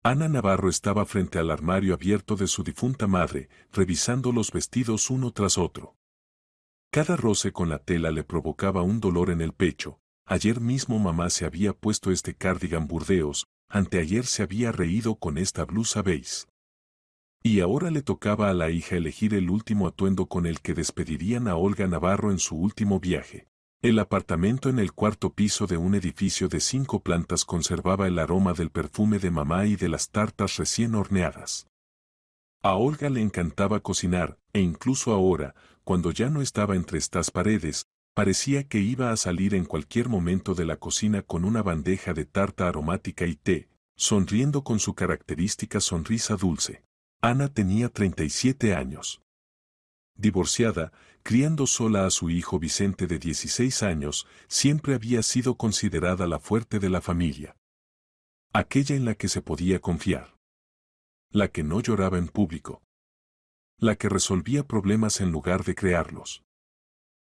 Ana Navarro estaba frente al armario abierto de su difunta madre, revisando los vestidos uno tras otro. Cada roce con la tela le provocaba un dolor en el pecho. Ayer mismo mamá se había puesto este cardigan burdeos, anteayer se había reído con esta blusa beige. Y ahora le tocaba a la hija elegir el último atuendo con el que despedirían a Olga Navarro en su último viaje. El apartamento en el cuarto piso de un edificio de 5 plantas conservaba el aroma del perfume de mamá y de las tartas recién horneadas. A Olga le encantaba cocinar, e incluso ahora, cuando ya no estaba entre estas paredes, parecía que iba a salir en cualquier momento de la cocina con una bandeja de tarta aromática y té, sonriendo con su característica sonrisa dulce. Ana tenía 37 años. Divorciada, criando sola a su hijo Vicente de 16 años, siempre había sido considerada la fuerte de la familia. Aquella en la que se podía confiar. La que no lloraba en público. La que resolvía problemas en lugar de crearlos.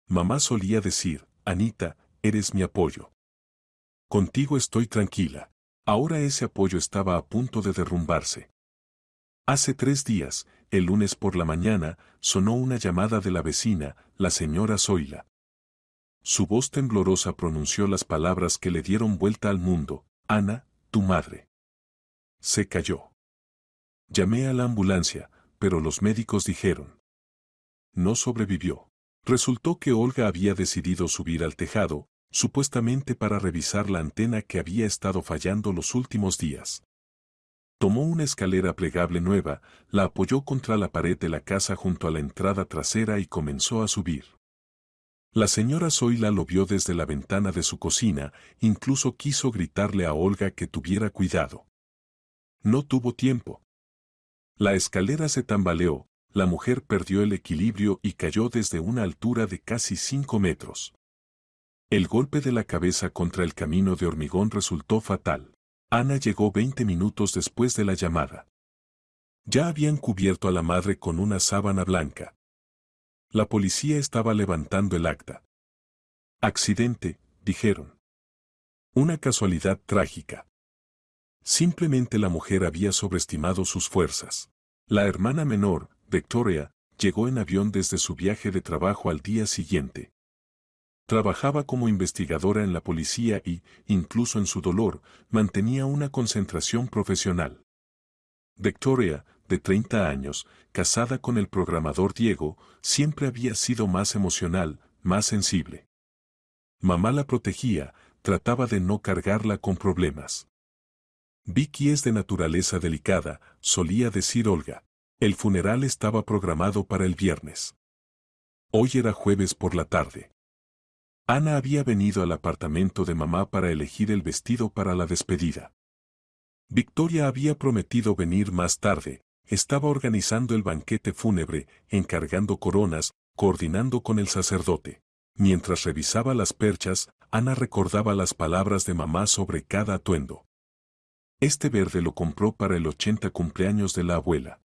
Mamá solía decir, Anita, eres mi apoyo. Contigo estoy tranquila. Ahora ese apoyo estaba a punto de derrumbarse. Hace 3 días, el lunes por la mañana, sonó una llamada de la vecina, la señora Zoila. Su voz temblorosa pronunció las palabras que le dieron vuelta al mundo, Ana, tu madre. Se cayó. Llamé a la ambulancia, pero los médicos dijeron. No sobrevivió. Resultó que Olga había decidido subir al tejado, supuestamente para revisar la antena que había estado fallando los últimos días. Tomó una escalera plegable nueva, la apoyó contra la pared de la casa junto a la entrada trasera y comenzó a subir. La señora Zoila lo vio desde la ventana de su cocina, incluso quiso gritarle a Olga que tuviera cuidado. No tuvo tiempo. La escalera se tambaleó, la mujer perdió el equilibrio y cayó desde una altura de casi 5 metros. El golpe de la cabeza contra el camino de hormigón resultó fatal. Ana llegó 20 minutos después de la llamada. Ya habían cubierto a la madre con una sábana blanca. La policía estaba levantando el acta. Accidente, dijeron. Una casualidad trágica. Simplemente la mujer había sobreestimado sus fuerzas. La hermana menor, Victoria, llegó en avión desde su viaje de trabajo al día siguiente. Trabajaba como investigadora en la policía y, incluso en su dolor, mantenía una concentración profesional. Victoria, de 30 años, casada con el programador Diego, siempre había sido más emocional, más sensible. Mamá la protegía, trataba de no cargarla con problemas. Vicky es de naturaleza delicada, solía decir Olga. El funeral estaba programado para el viernes. Hoy era jueves por la tarde. Ana había venido al apartamento de mamá para elegir el vestido para la despedida. Victoria había prometido venir más tarde, estaba organizando el banquete fúnebre, encargando coronas, coordinando con el sacerdote. Mientras revisaba las perchas, Ana recordaba las palabras de mamá sobre cada atuendo. Este verde lo compró para el 80 cumpleaños de la abuela.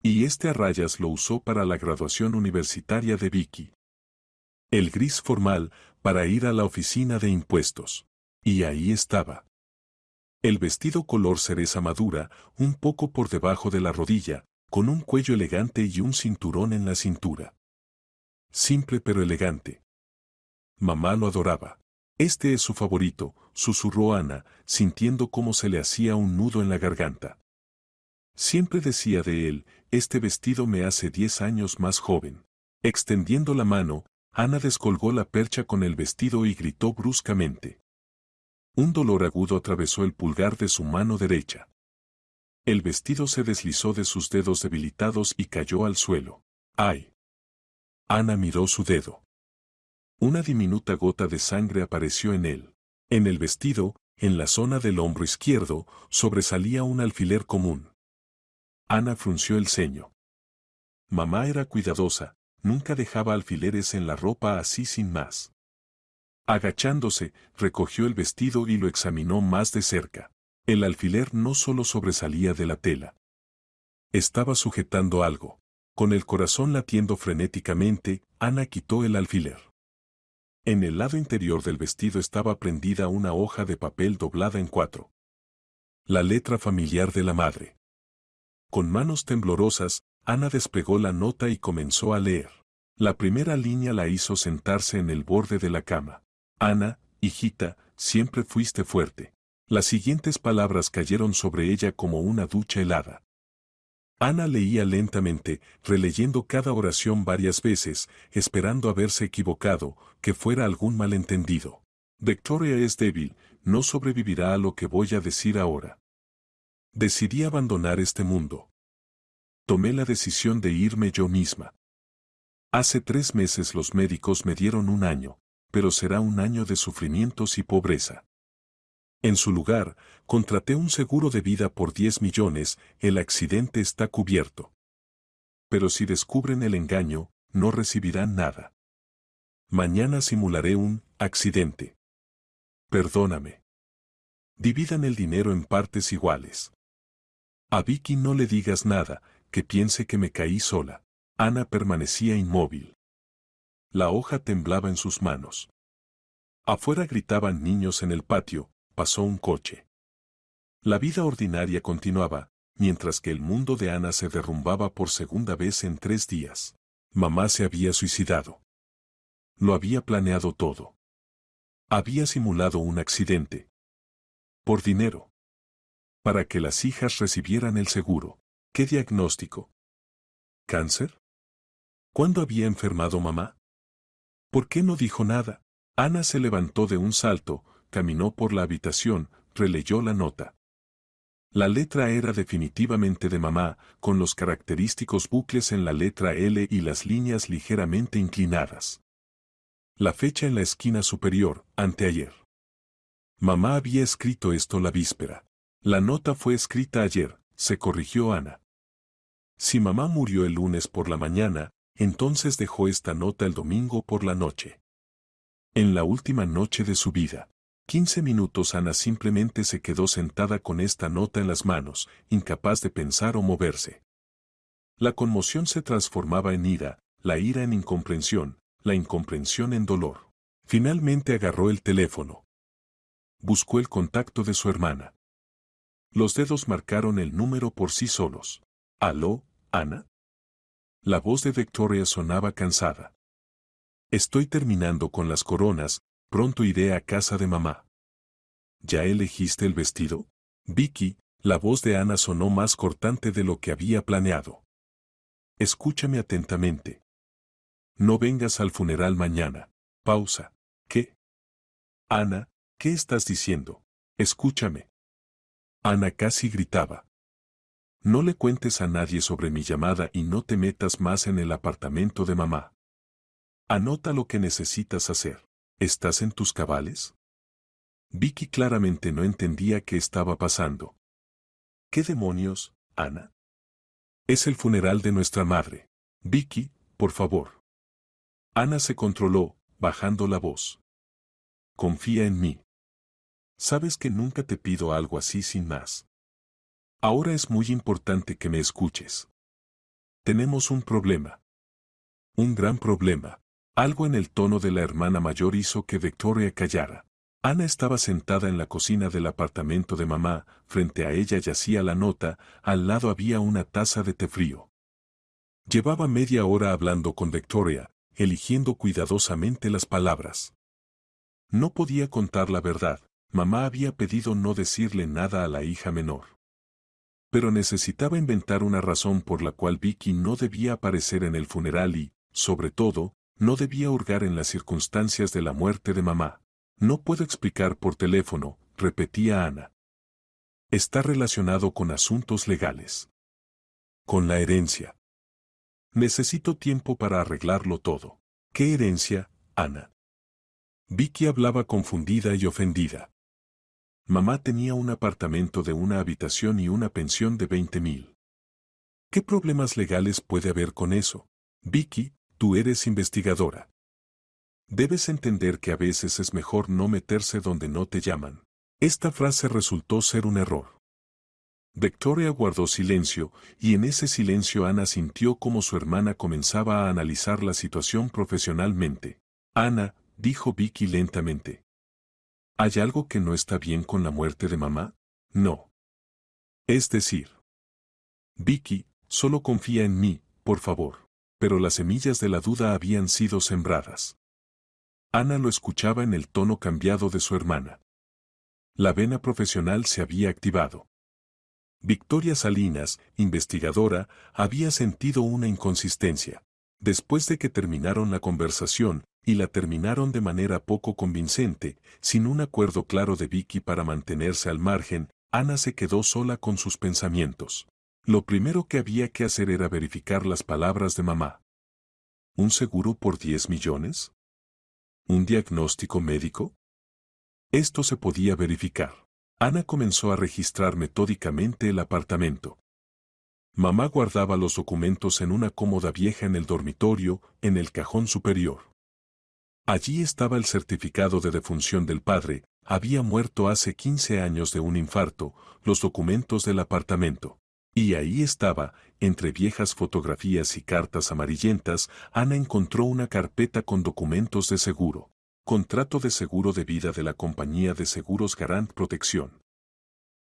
Y este a rayas lo usó para la graduación universitaria de Vicky. El gris formal, para ir a la oficina de impuestos. Y ahí estaba. El vestido color cereza madura, un poco por debajo de la rodilla, con un cuello elegante y un cinturón en la cintura. Simple pero elegante. Mamá lo adoraba. Este es su favorito, susurró Ana, sintiendo cómo se le hacía un nudo en la garganta. Siempre decía de él, este vestido me hace 10 años más joven. Extendiendo la mano, Ana descolgó la percha con el vestido y gritó bruscamente. Un dolor agudo atravesó el pulgar de su mano derecha. El vestido se deslizó de sus dedos debilitados y cayó al suelo. ¡Ay! Ana miró su dedo. Una diminuta gota de sangre apareció en él. En el vestido, en la zona del hombro izquierdo, sobresalía un alfiler común. Ana frunció el ceño. Mamá era cuidadosa, nunca dejaba alfileres en la ropa así sin más. Agachándose, recogió el vestido y lo examinó más de cerca. El alfiler no solo sobresalía de la tela. Estaba sujetando algo. Con el corazón latiendo frenéticamente, Ana quitó el alfiler. En el lado interior del vestido estaba prendida una hoja de papel doblada en 4. La letra familiar de la madre. Con manos temblorosas, Ana despegó la nota y comenzó a leer. La primera línea la hizo sentarse en el borde de la cama. Ana, hijita, siempre fuiste fuerte. Las siguientes palabras cayeron sobre ella como una ducha helada. Ana leía lentamente, releyendo cada oración varias veces, esperando haberse equivocado, que fuera algún malentendido. Victoria es débil, no sobrevivirá a lo que voy a decir ahora. Decidí abandonar este mundo. Tomé la decisión de irme yo misma. Hace 3 meses los médicos me dieron 1 año, pero será 1 año de sufrimientos y pobreza. En su lugar, contraté un seguro de vida por 10 millones, el accidente está cubierto. Pero si descubren el engaño, no recibirán nada. Mañana simularé un accidente. Perdóname. Dividan el dinero en partes iguales. A Vicky no le digas nada, que piense que me caí sola. Ana permanecía inmóvil. La hoja temblaba en sus manos. Afuera gritaban niños en el patio, pasó un coche. La vida ordinaria continuaba, mientras que el mundo de Ana se derrumbaba por segunda vez en 3 días. Mamá se había suicidado. Lo había planeado todo. Había simulado un accidente. Por dinero. Para que las hijas recibieran el seguro. ¿Qué diagnóstico? ¿Cáncer? ¿Cuándo había enfermado mamá? ¿Por qué no dijo nada? Ana se levantó de un salto, caminó por la habitación, releyó la nota. La letra era definitivamente de mamá, con los característicos bucles en la letra L y las líneas ligeramente inclinadas. La fecha en la esquina superior, anteayer. Mamá había escrito esto la víspera. La nota fue escrita ayer, se corrigió Ana. Si mamá murió el lunes por la mañana, entonces dejó esta nota el domingo por la noche. En la última noche de su vida. 15 minutos Ana simplemente se quedó sentada con esta nota en las manos, incapaz de pensar o moverse. La conmoción se transformaba en ira, la ira en incomprensión, la incomprensión en dolor. Finalmente agarró el teléfono. Buscó el contacto de su hermana. Los dedos marcaron el número por sí solos. ¿Aló, Ana? La voz de Victoria sonaba cansada. Estoy terminando con las coronas, pronto iré a casa de mamá. ¿Ya elegiste el vestido? Vicky, la voz de Ana sonó más cortante de lo que había planeado. Escúchame atentamente. No vengas al funeral mañana. Pausa. ¿Qué? Ana, ¿qué estás diciendo? Escúchame. Ana casi gritaba. No le cuentes a nadie sobre mi llamada y no te metas más en el apartamento de mamá. Anota lo que necesitas hacer. ¿Estás en tus cabales? Vicky claramente no entendía qué estaba pasando. ¿Qué demonios, Ana? Es el funeral de nuestra madre. Vicky, por favor. Ana se controló, bajando la voz. Confía en mí. Sabes que nunca te pido algo así sin más. Ahora es muy importante que me escuches. Tenemos un problema. Un gran problema. Algo en el tono de la hermana mayor hizo que Victoria callara. Ana estaba sentada en la cocina del apartamento de mamá, frente a ella yacía la nota, al lado había una taza de té frío. Llevaba media hora hablando con Victoria, eligiendo cuidadosamente las palabras. No podía contar la verdad, mamá había pedido no decirle nada a la hija menor. Pero necesitaba inventar una razón por la cual Vicky no debía aparecer en el funeral y, sobre todo, no debía hurgar en las circunstancias de la muerte de mamá. No puedo explicar por teléfono, repetía Ana. Está relacionado con asuntos legales. Con la herencia. Necesito tiempo para arreglarlo todo. ¿Qué herencia, Ana? Vicky hablaba confundida y ofendida. Mamá tenía un apartamento de 1 habitación y una pensión de 20,000. ¿Qué problemas legales puede haber con eso? Vicky, tú eres investigadora. Debes entender que a veces es mejor no meterse donde no te llaman. Esta frase resultó ser un error. Victoria guardó silencio, y en ese silencio Ana sintió como su hermana comenzaba a analizar la situación profesionalmente. Ana, dijo Vicky lentamente. ¿Hay algo que no está bien con la muerte de mamá? No. Es decir, Vicky, solo confía en mí, por favor. Pero las semillas de la duda habían sido sembradas. Ana lo escuchaba en el tono cambiado de su hermana. La vena profesional se había activado. Victoria Salinas, investigadora, había sentido una inconsistencia. Después de que terminaron la conversación, y la terminaron de manera poco convincente, sin un acuerdo claro de Vicky para mantenerse al margen, Ana se quedó sola con sus pensamientos. Lo primero que había que hacer era verificar las palabras de mamá. ¿Un seguro por 10 millones? ¿Un diagnóstico médico? Esto se podía verificar. Ana comenzó a registrar metódicamente el apartamento. Mamá guardaba los documentos en una cómoda vieja en el dormitorio, en el cajón superior. Allí estaba el certificado de defunción del padre, había muerto hace 15 años de un infarto, los documentos del apartamento. Y ahí estaba, entre viejas fotografías y cartas amarillentas, Ana encontró una carpeta con documentos de seguro. Contrato de seguro de vida de la compañía de seguros Garant Protección.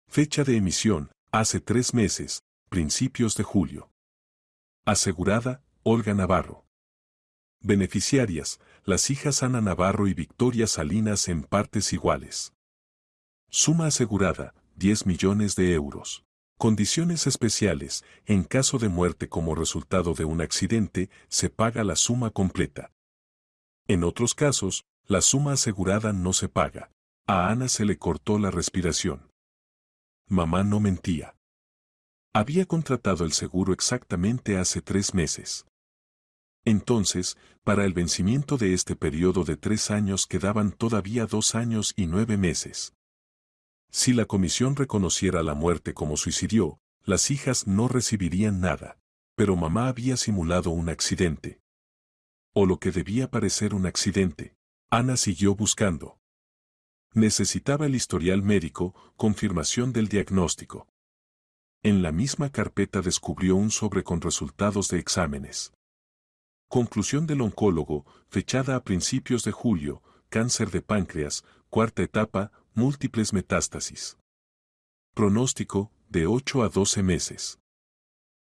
Fecha de emisión, hace 3 meses, principios de julio. Asegurada, Olga Navarro. Beneficiarias, las hijas Ana Navarro y Victoria Salinas en partes iguales. Suma asegurada, 10 millones de euros. Condiciones especiales, en caso de muerte como resultado de un accidente, se paga la suma completa. En otros casos, la suma asegurada no se paga. A Ana se le cortó la respiración. Mamá no mentía. Había contratado el seguro exactamente hace 3 meses. Entonces, para el vencimiento de este periodo de 3 años quedaban todavía 2 años y 9 meses. Si la comisión reconociera la muerte como suicidio, las hijas no recibirían nada. Pero mamá había simulado un accidente. O lo que debía parecer un accidente. Ana siguió buscando. Necesitaba el historial médico, confirmación del diagnóstico. En la misma carpeta descubrió un sobre con resultados de exámenes. Conclusión del oncólogo, fechada a principios de julio, cáncer de páncreas, 4ª etapa, múltiples metástasis. Pronóstico, de 8 a 12 meses.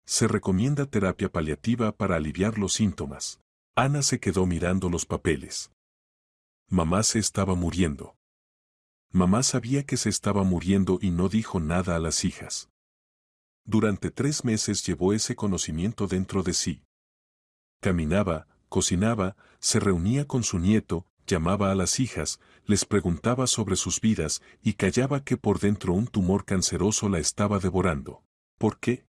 Se recomienda terapia paliativa para aliviar los síntomas. Ana se quedó mirando los papeles. Mamá se estaba muriendo. Mamá sabía que se estaba muriendo y no dijo nada a las hijas. Durante 3 meses llevó ese conocimiento dentro de sí. Caminaba, cocinaba, se reunía con su nieto, llamaba a las hijas, les preguntaba sobre sus vidas y callaba que por dentro un tumor canceroso la estaba devorando. ¿Por qué?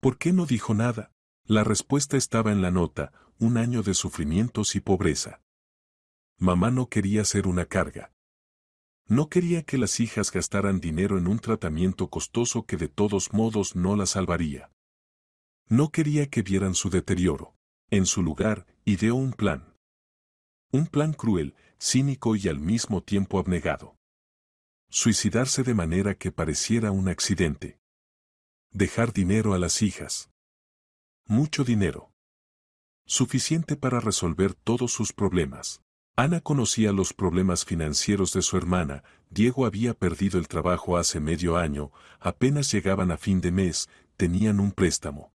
¿Por qué no dijo nada? La respuesta estaba en la nota, 1 año de sufrimientos y pobreza. Mamá no quería ser una carga. No quería que las hijas gastaran dinero en un tratamiento costoso que de todos modos no la salvaría. No quería que vieran su deterioro. En su lugar, ideó un plan. Un plan cruel, cínico y al mismo tiempo abnegado. Suicidarse de manera que pareciera un accidente. Dejar dinero a las hijas. Mucho dinero. Suficiente para resolver todos sus problemas. Ana conocía los problemas financieros de su hermana, Diego había perdido el trabajo hace medio año, apenas llegaban a fin de mes, tenían un préstamo.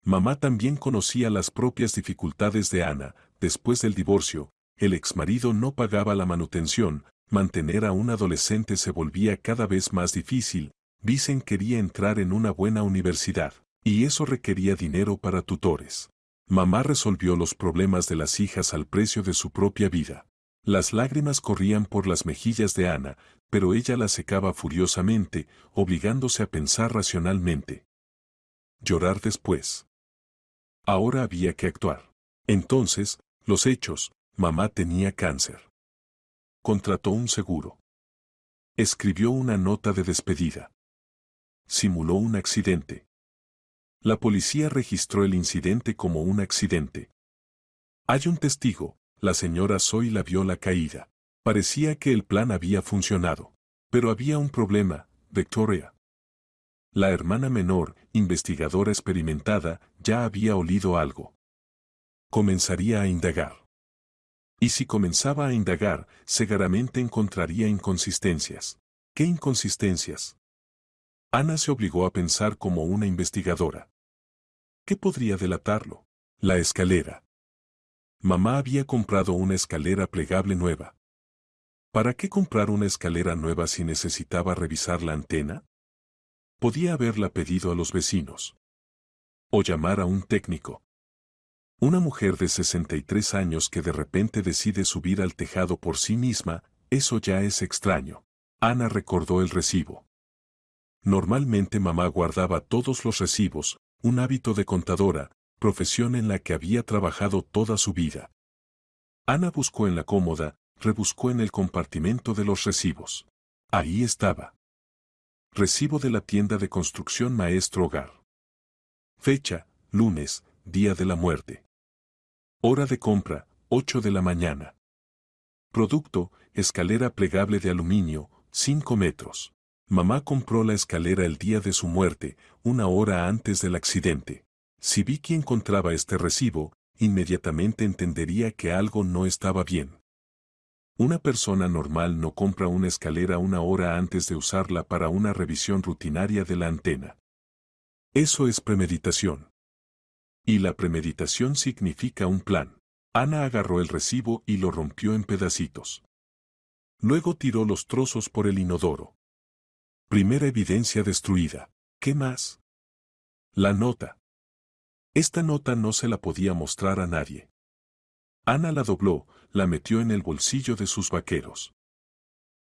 Mamá también conocía las propias dificultades de Ana, después del divorcio, el exmarido no pagaba la manutención, mantener a un adolescente se volvía cada vez más difícil, Vicen quería entrar en una buena universidad, y eso requería dinero para tutores. Mamá resolvió los problemas de las hijas al precio de su propia vida. Las lágrimas corrían por las mejillas de Ana, pero ella las secaba furiosamente, obligándose a pensar racionalmente. Llorar después. Ahora había que actuar. Entonces, los hechos, mamá tenía cáncer. Contrató un seguro. Escribió una nota de despedida. Simuló un accidente. La policía registró el incidente como un accidente. Hay un testigo, la señora Soy la vio la caída. Parecía que el plan había funcionado. Pero había un problema, Victoria. La hermana menor, investigadora experimentada, ya había olido algo. Comenzaría a indagar. Y si comenzaba a indagar, seguramente encontraría inconsistencias. ¿Qué inconsistencias? Ana se obligó a pensar como una investigadora. ¿Qué podría delatarlo? La escalera. Mamá había comprado una escalera plegable nueva. ¿Para qué comprar una escalera nueva si necesitaba revisar la antena? Podía haberla pedido a los vecinos. O llamar a un técnico. Una mujer de 63 años que de repente decide subir al tejado por sí misma, eso ya es extraño. Ana recordó el recibo. Normalmente mamá guardaba todos los recibos, un hábito de contadora, profesión en la que había trabajado toda su vida. Ana buscó en la cómoda, rebuscó en el compartimento de los recibos. Ahí estaba. Recibo de la tienda de construcción Maestro Hogar. Fecha, lunes, día de la muerte. Hora de compra, 8 de la mañana. Producto, escalera plegable de aluminio, 5 metros. Mamá compró la escalera el día de su muerte, 1 hora antes del accidente. Si Vicky encontraba este recibo, inmediatamente entendería que algo no estaba bien. Una persona normal no compra una escalera 1 hora antes de usarla para una revisión rutinaria de la antena. Eso es premeditación. Y la premeditación significa un plan. Ana agarró el recibo y lo rompió en pedacitos. Luego tiró los trozos por el inodoro. Primera evidencia destruida. ¿Qué más? La nota. Esta nota no se la podía mostrar a nadie. Ana la dobló, la metió en el bolsillo de sus vaqueros.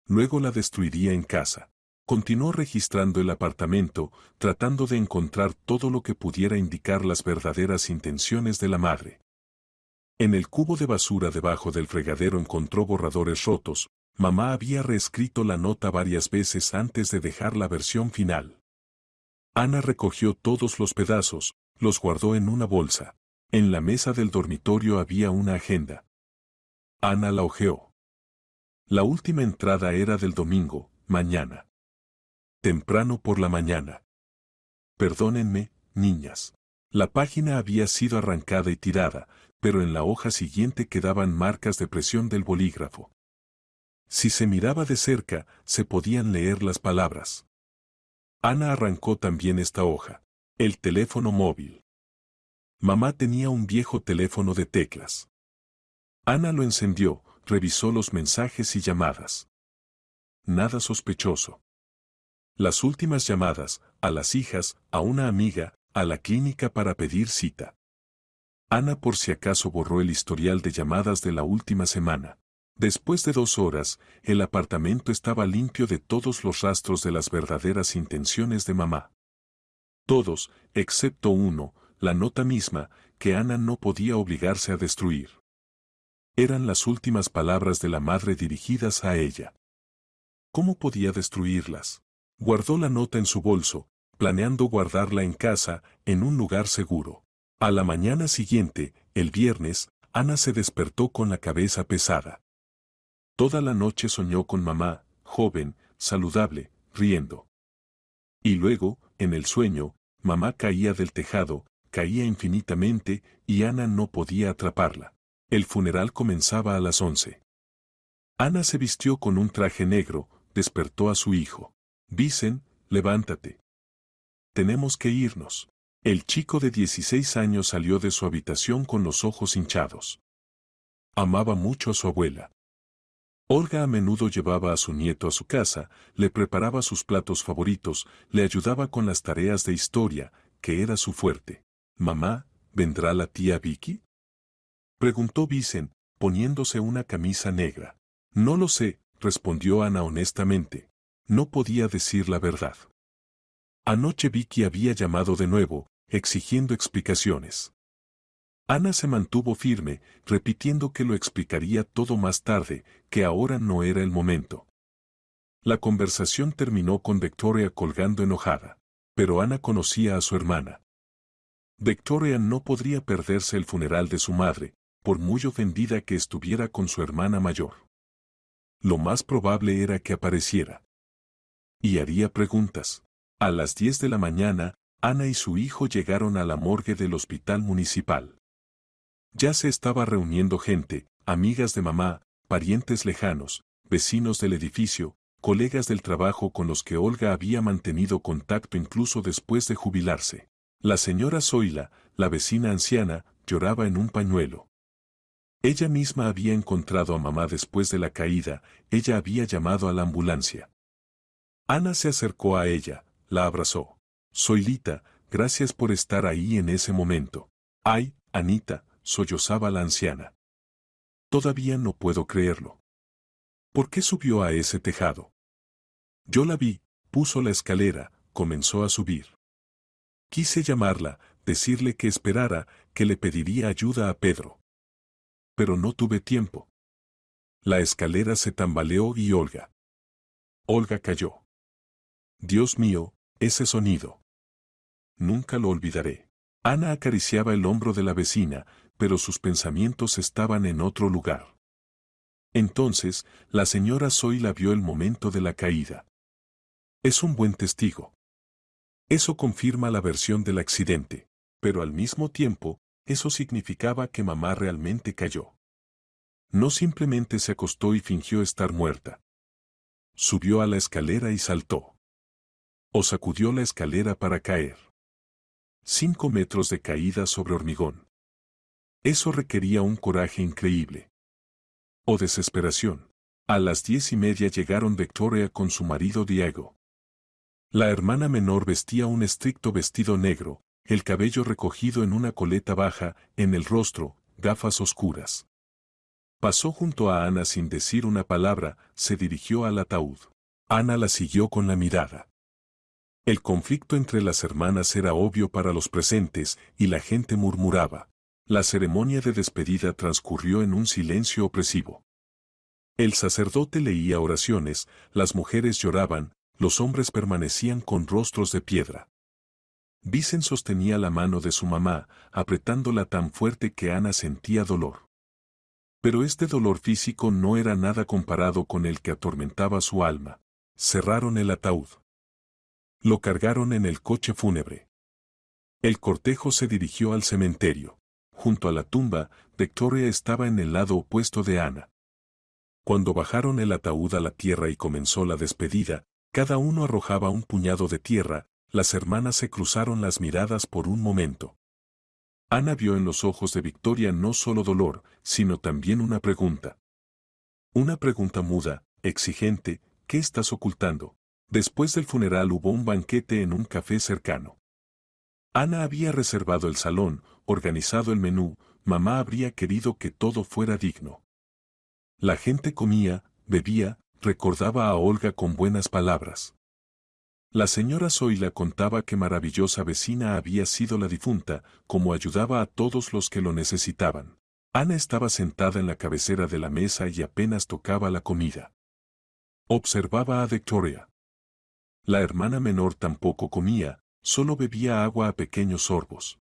Luego la destruiría en casa. Continuó registrando el apartamento, tratando de encontrar todo lo que pudiera indicar las verdaderas intenciones de la madre. En el cubo de basura debajo del fregadero encontró borradores rotos. Mamá había reescrito la nota varias veces antes de dejar la versión final. Ana recogió todos los pedazos, los guardó en una bolsa. En la mesa del dormitorio había una agenda. Ana la hojeó. La última entrada era del domingo, mañana. Temprano por la mañana. Perdónenme, niñas. La página había sido arrancada y tirada, pero en la hoja siguiente quedaban marcas de presión del bolígrafo. Si se miraba de cerca, se podían leer las palabras. Ana arrancó también esta hoja. El teléfono móvil. Mamá tenía un viejo teléfono de teclas. Ana lo encendió, revisó los mensajes y llamadas. Nada sospechoso. Las últimas llamadas, a las hijas, a una amiga, a la clínica para pedir cita. Ana por si acaso borró el historial de llamadas de la última semana. Después de 2 horas, el apartamento estaba limpio de todos los rastros de las verdaderas intenciones de mamá. Todos, excepto uno, la nota misma, que Ana no podía obligarse a destruir. Eran las últimas palabras de la madre dirigidas a ella. ¿Cómo podía destruirlas? Guardó la nota en su bolso, planeando guardarla en casa, en un lugar seguro. A la mañana siguiente, el viernes, Ana se despertó con la cabeza pesada. Toda la noche soñó con mamá, joven, saludable, riendo. Y luego, en el sueño, mamá caía del tejado, caía infinitamente, y Ana no podía atraparla. El funeral comenzaba a las 11. Ana se vistió con un traje negro, despertó a su hijo. Vicen, levántate. Tenemos que irnos. El chico de 16 años salió de su habitación con los ojos hinchados. Amaba mucho a su abuela. Olga a menudo llevaba a su nieto a su casa, le preparaba sus platos favoritos, le ayudaba con las tareas de historia, que era su fuerte. «Mamá, ¿vendrá la tía Vicky?», preguntó Vicen, poniéndose una camisa negra. «No lo sé», respondió Ana honestamente. No podía decir la verdad. Anoche Vicky había llamado de nuevo, exigiendo explicaciones. Ana se mantuvo firme, repitiendo que lo explicaría todo más tarde, que ahora no era el momento. La conversación terminó con Victoria colgando enojada. Pero Ana conocía a su hermana. Victoria no podría perderse el funeral de su madre, por muy ofendida que estuviera con su hermana mayor. Lo más probable era que apareciera. Y haría preguntas. A las 10 de la mañana, Ana y su hijo llegaron a la morgue del hospital municipal. Ya se estaba reuniendo gente, amigas de mamá, parientes lejanos, vecinos del edificio, colegas del trabajo con los que Olga había mantenido contacto incluso después de jubilarse. La señora Zoila, la vecina anciana, lloraba en un pañuelo. Ella misma había encontrado a mamá después de la caída, ella había llamado a la ambulancia. Ana se acercó a ella, la abrazó. Zoilita, gracias por estar ahí en ese momento. Ay, Anita, sollozaba la anciana. Todavía no puedo creerlo. ¿Por qué subió a ese tejado? Yo la vi, puso la escalera, comenzó a subir. Quise llamarla, decirle que esperara, que le pediría ayuda a Pedro. Pero no tuve tiempo. La escalera se tambaleó y Olga cayó. Dios mío, ese sonido. Nunca lo olvidaré. Ana acariciaba el hombro de la vecina, pero sus pensamientos estaban en otro lugar. Entonces, la señora Zoila vio el momento de la caída. Es un buen testigo. Eso confirma la versión del accidente, pero al mismo tiempo, eso significaba que mamá realmente cayó. No simplemente se acostó y fingió estar muerta. Subió a la escalera y saltó. O sacudió la escalera para caer. 5 metros de caída sobre hormigón. Eso requería un coraje increíble. O desesperación. A las 10:30 llegaron Victoria con su marido Diego. La hermana menor vestía un estricto vestido negro, el cabello recogido en una coleta baja, en el rostro, gafas oscuras. Pasó junto a Ana sin decir una palabra, se dirigió al ataúd. Ana la siguió con la mirada. El conflicto entre las hermanas era obvio para los presentes y la gente murmuraba. La ceremonia de despedida transcurrió en un silencio opresivo. El sacerdote leía oraciones, las mujeres lloraban, los hombres permanecían con rostros de piedra. Vicen sostenía la mano de su mamá, apretándola tan fuerte que Ana sentía dolor. Pero este dolor físico no era nada comparado con el que atormentaba su alma. Cerraron el ataúd. Lo cargaron en el coche fúnebre. El cortejo se dirigió al cementerio. Junto a la tumba, Victoria estaba en el lado opuesto de Ana. Cuando bajaron el ataúd a la tierra y comenzó la despedida, cada uno arrojaba un puñado de tierra, las hermanas se cruzaron las miradas por un momento. Ana vio en los ojos de Victoria no solo dolor, sino también una pregunta. Una pregunta muda, exigente, ¿qué estás ocultando? Después del funeral hubo un banquete en un café cercano. Ana había reservado el salón, organizado el menú, mamá habría querido que todo fuera digno. La gente comía, bebía, recordaba a Olga con buenas palabras. La señora Zoila contaba qué maravillosa vecina había sido la difunta, cómo ayudaba a todos los que lo necesitaban. Ana estaba sentada en la cabecera de la mesa y apenas tocaba la comida. Observaba a Victoria. La hermana menor tampoco comía, solo bebía agua a pequeños sorbos.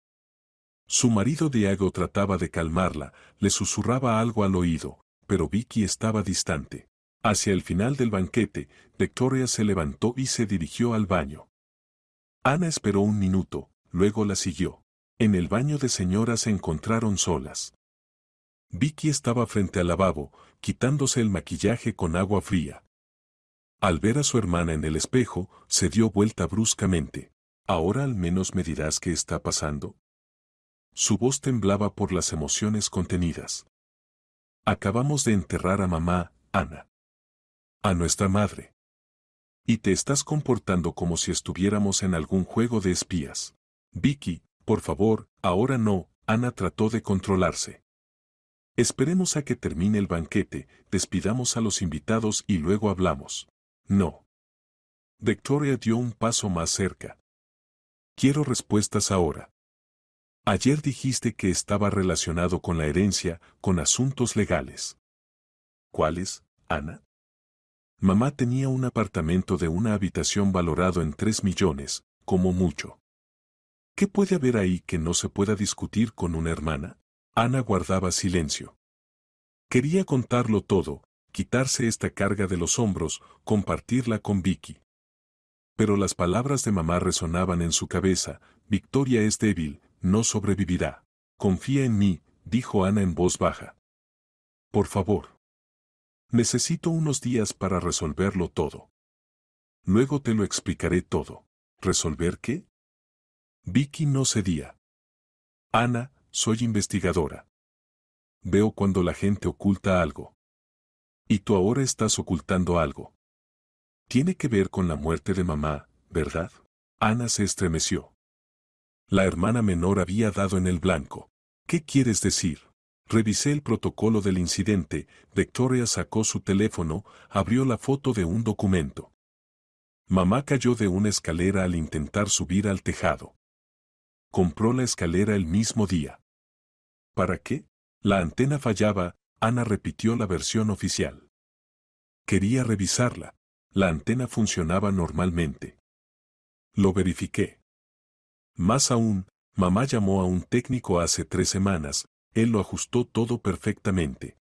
Su marido Diego trataba de calmarla, le susurraba algo al oído, pero Vicky estaba distante. Hacia el final del banquete, Victoria se levantó y se dirigió al baño. Ana esperó un minuto, luego la siguió. En el baño de señoras se encontraron solas. Vicky estaba frente al lavabo, quitándose el maquillaje con agua fría. Al ver a su hermana en el espejo, se dio vuelta bruscamente. ¿Ahora al menos me dirás qué está pasando? Su voz temblaba por las emociones contenidas. Acabamos de enterrar a mamá, Ana. A nuestra madre. Y te estás comportando como si estuviéramos en algún juego de espías. Vicky, por favor, ahora no, Ana trató de controlarse. Esperemos a que termine el banquete, despidamos a los invitados y luego hablamos. No. Victoria dio un paso más cerca. Quiero respuestas ahora. Ayer dijiste que estaba relacionado con la herencia, con asuntos legales. ¿Cuáles, Ana? Mamá tenía un apartamento de una habitación valorado en 3 millones, como mucho. ¿Qué puede haber ahí que no se pueda discutir con una hermana? Ana guardaba silencio. Quería contarlo todo, quitarse esta carga de los hombros, compartirla con Vicky. Pero las palabras de mamá resonaban en su cabeza, Victoria es débil, no sobrevivirá. Confía en mí, dijo Ana en voz baja. Por favor. Necesito unos días para resolverlo todo. Luego te lo explicaré todo. ¿Resolver qué? Vicky no cedía. Ana, soy investigadora. Veo cuando la gente oculta algo. Y tú ahora estás ocultando algo. Tiene que ver con la muerte de mamá, ¿verdad? Ana se estremeció. La hermana menor había dado en el blanco. ¿Qué quieres decir? Revisé el protocolo del incidente. Victoria sacó su teléfono, abrió la foto de un documento. Mamá cayó de una escalera al intentar subir al tejado. Compró la escalera el mismo día. ¿Para qué? La antena fallaba. Ana repitió la versión oficial. Quería revisarla. La antena funcionaba normalmente. Lo verifiqué. Más aún, mamá llamó a un técnico hace 3 semanas, él lo ajustó todo perfectamente.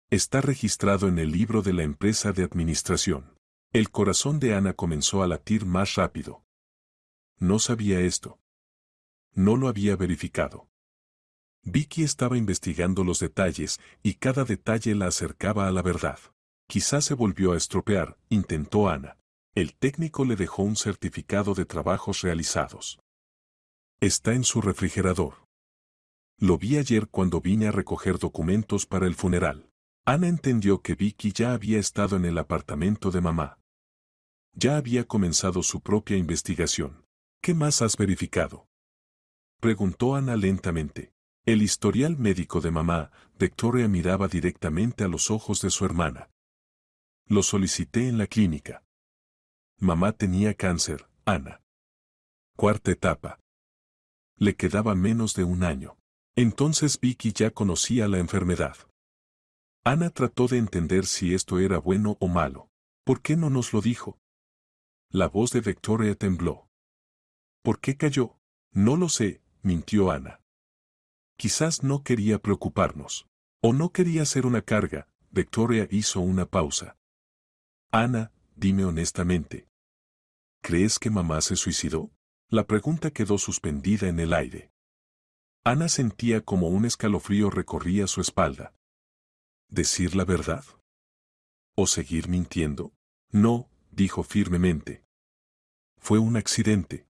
Está registrado en el libro de la empresa de administración. El corazón de Ana comenzó a latir más rápido. No sabía esto. No lo había verificado. Vicky estaba investigando los detalles y cada detalle la acercaba a la verdad. Quizás se volvió a estropear, intentó Ana. El técnico le dejó un certificado de trabajos realizados. Está en su refrigerador. Lo vi ayer cuando vine a recoger documentos para el funeral. Ana entendió que Vicky ya había estado en el apartamento de mamá. Ya había comenzado su propia investigación. ¿Qué más has verificado? Preguntó Ana lentamente. El historial médico de mamá. Victoria miraba directamente a los ojos de su hermana. Lo solicité en la clínica. Mamá tenía cáncer, Ana. 4ª etapa. Le quedaba menos de 1 año. Entonces Vicky ya conocía la enfermedad. Ana trató de entender si esto era bueno o malo. ¿Por qué no nos lo dijo? La voz de Victoria tembló. ¿Por qué cayó? No lo sé, mintió Ana. Quizás no quería preocuparnos. O no quería ser una carga. Victoria hizo una pausa. Ana, dime honestamente. ¿Crees que mamá se suicidó? La pregunta quedó suspendida en el aire. Ana sentía como un escalofrío recorría su espalda. ¿Decir la verdad? ¿O seguir mintiendo? No, dijo firmemente. Fue un accidente.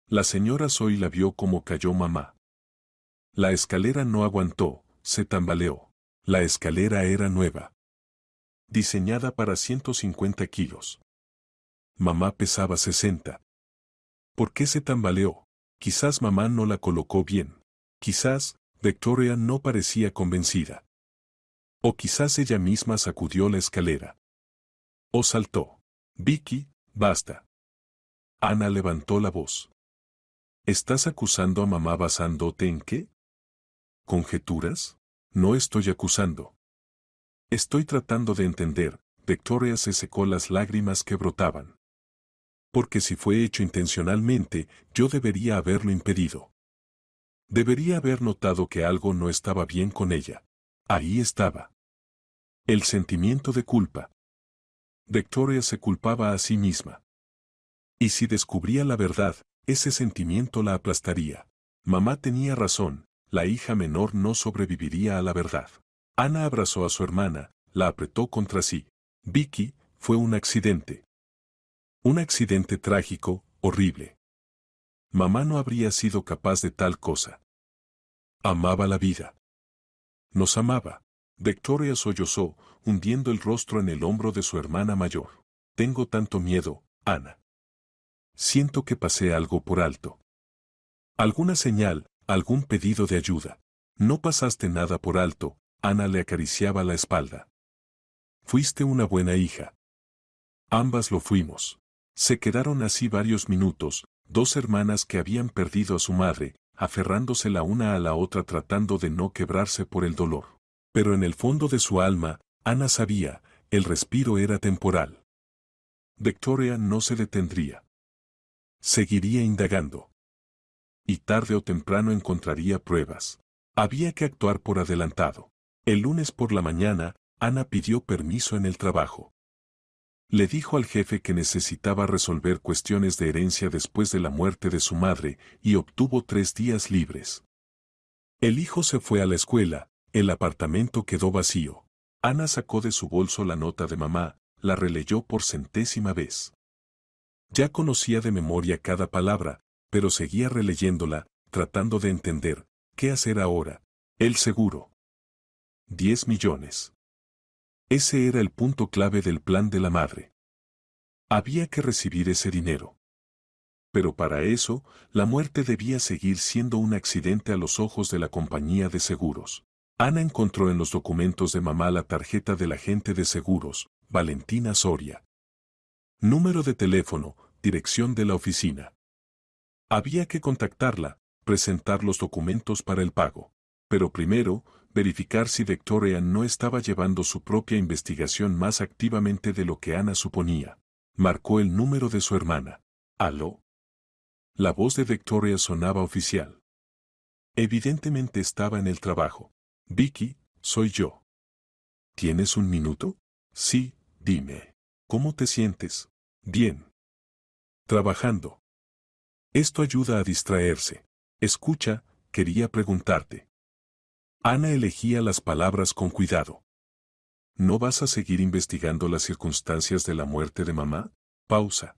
La señora Soy la vio como cayó mamá. La escalera no aguantó, se tambaleó. La escalera era nueva. Diseñada para 150 kilos. Mamá pesaba 60. ¿Por qué se tambaleó? Quizás mamá no la colocó bien. Quizás, Victoria no parecía convencida. O quizás ella misma sacudió la escalera. O saltó. Vicky, basta. Ana levantó la voz. ¿Estás acusando a mamá basándote en qué? ¿Conjeturas? No estoy acusando. Estoy tratando de entender. Victoria se secó las lágrimas que brotaban. Porque si fue hecho intencionalmente, yo debería haberlo impedido. Debería haber notado que algo no estaba bien con ella. Ahí estaba. El sentimiento de culpa. Victoria se culpaba a sí misma. Y si descubría la verdad, ese sentimiento la aplastaría. Mamá tenía razón, la hija menor no sobreviviría a la verdad. Ana abrazó a su hermana, la apretó contra sí. Vicky, fue un accidente. Un accidente trágico, horrible. Mamá no habría sido capaz de tal cosa. Amaba la vida. Nos amaba. Victoria sollozó, hundiendo el rostro en el hombro de su hermana mayor. Tengo tanto miedo, Ana. Siento que pasé algo por alto. Alguna señal, algún pedido de ayuda. No pasaste nada por alto, Ana le acariciaba la espalda. Fuiste una buena hija. Ambas lo fuimos. Se quedaron así varios minutos, 2 hermanas que habían perdido a su madre, aferrándose la una a la otra tratando de no quebrarse por el dolor. Pero en el fondo de su alma, Ana sabía, el respiro era temporal. Victoria no se detendría. Seguiría indagando. Y tarde o temprano encontraría pruebas. Había que actuar por adelantado. El lunes por la mañana, Ana pidió permiso en el trabajo. Le dijo al jefe que necesitaba resolver cuestiones de herencia después de la muerte de su madre y obtuvo 3 días libres. El hijo se fue a la escuela, el apartamento quedó vacío. Ana sacó de su bolso la nota de mamá, la releyó por centésima vez. Ya conocía de memoria cada palabra, pero seguía releyéndola, tratando de entender, ¿qué hacer ahora? El seguro. 10 millones. Ese era el punto clave del plan de la madre. Había que recibir ese dinero. Pero para eso, la muerte debía seguir siendo un accidente a los ojos de la compañía de seguros. Ana encontró en los documentos de mamá la tarjeta del agente de seguros, Valentina Soria. Número de teléfono, dirección de la oficina. Había que contactarla, presentar los documentos para el pago. Pero primero, verificar si Victoria no estaba llevando su propia investigación más activamente de lo que Ana suponía. Marcó el número de su hermana. ¿Aló? La voz de Victoria sonaba oficial. Evidentemente estaba en el trabajo. Vicky, soy yo. ¿Tienes un minuto? Sí, dime. ¿Cómo te sientes? Bien. Trabajando. Esto ayuda a distraerse. Escucha, quería preguntarte. Ana elegía las palabras con cuidado. ¿No vas a seguir investigando las circunstancias de la muerte de mamá? Pausa.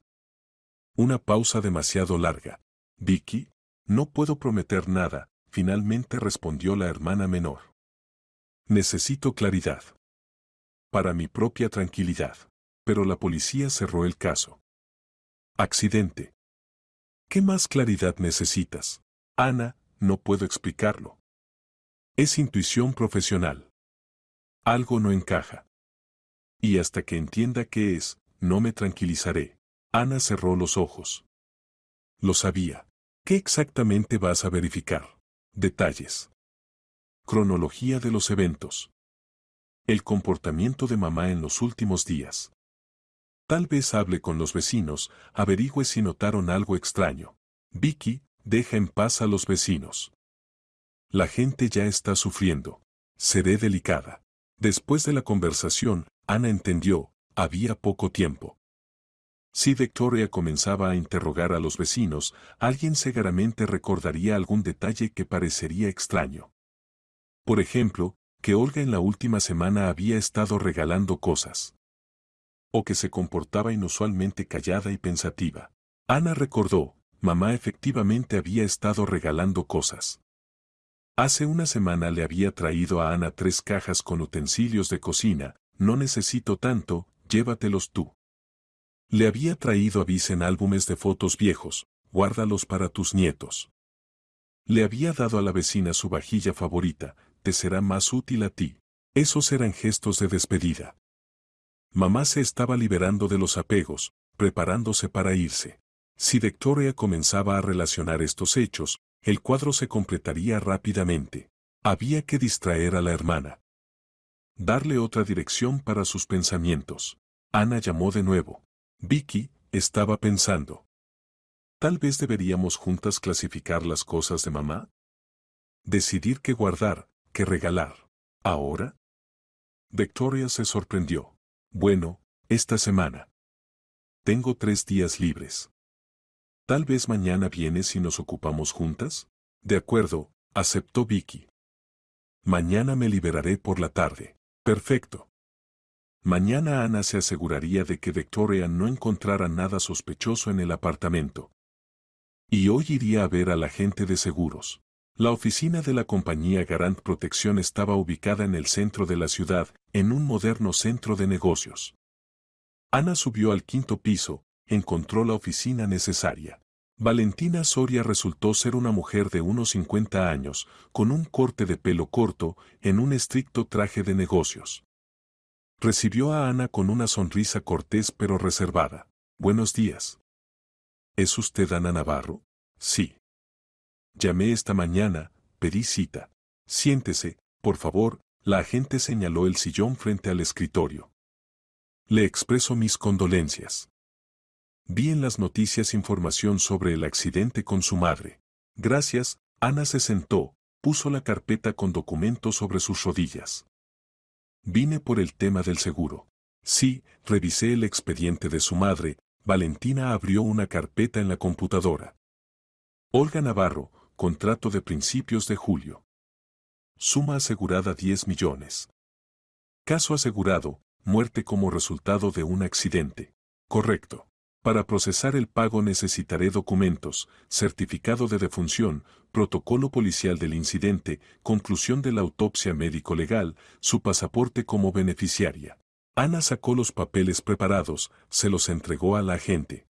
Una pausa demasiado larga. Vicky, no puedo prometer nada, finalmente respondió la hermana menor. Necesito claridad. Para mi propia tranquilidad. Pero la policía cerró el caso. Accidente. ¿Qué más claridad necesitas? Ana, no puedo explicarlo. Es intuición profesional. Algo no encaja. Y hasta que entienda qué es, no me tranquilizaré. Ana cerró los ojos. Lo sabía. ¿Qué exactamente vas a verificar? Detalles. Cronología de los eventos. El comportamiento de mamá en los últimos días. Tal vez hable con los vecinos, averigüe si notaron algo extraño. Vicky, deja en paz a los vecinos. La gente ya está sufriendo. Seré delicada. Después de la conversación, Ana entendió, había poco tiempo. Si Victoria comenzaba a interrogar a los vecinos, alguien seguramente recordaría algún detalle que parecería extraño. Por ejemplo, que Olga en la última semana había estado regalando cosas. O que se comportaba inusualmente callada y pensativa. Ana recordó, mamá efectivamente había estado regalando cosas. Hace una semana le había traído a Ana 3 cajas con utensilios de cocina, no necesito tanto, llévatelos tú. Le había traído avis en álbumes de fotos viejos, guárdalos para tus nietos. Le había dado a la vecina su vajilla favorita, te será más útil a ti. Esos eran gestos de despedida. Mamá se estaba liberando de los apegos, preparándose para irse. Si Victoria comenzaba a relacionar estos hechos, el cuadro se completaría rápidamente. Había que distraer a la hermana. Darle otra dirección para sus pensamientos. Ana llamó de nuevo. Vicky, estaba pensando. Tal vez deberíamos juntas clasificar las cosas de mamá. Decidir qué guardar, qué regalar. ¿Ahora? Victoria se sorprendió. Bueno, esta semana. Tengo 3 días libres. Tal vez mañana vienes y nos ocupamos juntas. De acuerdo, aceptó Vicky. Mañana me liberaré por la tarde. Perfecto. Mañana Ana se aseguraría de que Victoria no encontrara nada sospechoso en el apartamento. Y hoy iría a ver al agente de seguros. La oficina de la compañía Garant Protección estaba ubicada en el centro de la ciudad, en un moderno centro de negocios. Ana subió al 5º piso, encontró la oficina necesaria. Valentina Soria resultó ser una mujer de unos 50 años, con un corte de pelo corto, en un estricto traje de negocios. Recibió a Ana con una sonrisa cortés pero reservada. Buenos días. ¿Es usted Ana Navarro? Sí. Llamé esta mañana, pedí cita. Siéntese, por favor, la agente señaló el sillón frente al escritorio. Le expreso mis condolencias. Vi en las noticias información sobre el accidente con su madre. Gracias, Ana se sentó, puso la carpeta con documentos sobre sus rodillas. Vine por el tema del seguro. Sí, revisé el expediente de su madre. Valentina abrió una carpeta en la computadora. Olga Navarro, contrato de principios de julio. Suma asegurada 10 millones. Caso asegurado, muerte como resultado de un accidente. Correcto. Para procesar el pago necesitaré documentos, certificado de defunción, protocolo policial del incidente, conclusión de la autopsia médico-legal, su pasaporte como beneficiaria. Ana sacó los papeles preparados, se los entregó a la agente.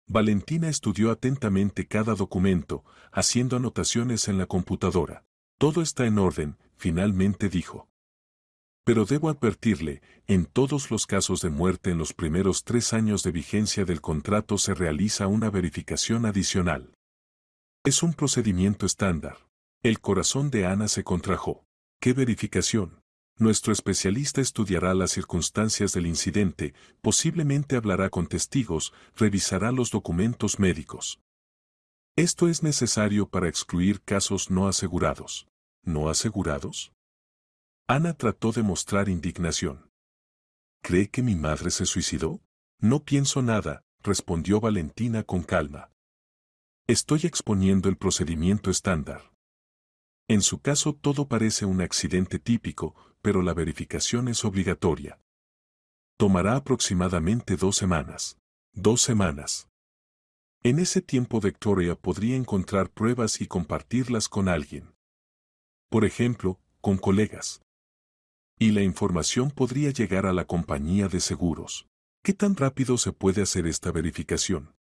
Valentina estudió atentamente cada documento, haciendo anotaciones en la computadora. Todo está en orden, finalmente dijo. Pero debo advertirle, en todos los casos de muerte en los primeros 3 años de vigencia del contrato se realiza una verificación adicional. Es un procedimiento estándar. El corazón de Ana se contrajo. ¿Qué verificación? Nuestro especialista estudiará las circunstancias del incidente, posiblemente hablará con testigos, revisará los documentos médicos. Esto es necesario para excluir casos no asegurados. ¿No asegurados? Ana trató de mostrar indignación. ¿Cree que mi madre se suicidó? No pienso nada, respondió Valentina con calma. Estoy exponiendo el procedimiento estándar. En su caso todo parece un accidente típico, pero la verificación es obligatoria. Tomará aproximadamente 2 semanas. 2 semanas. En ese tiempo Victoria podría encontrar pruebas y compartirlas con alguien. Por ejemplo, con colegas. Y la información podría llegar a la compañía de seguros. ¿Qué tan rápido se puede hacer esta verificación?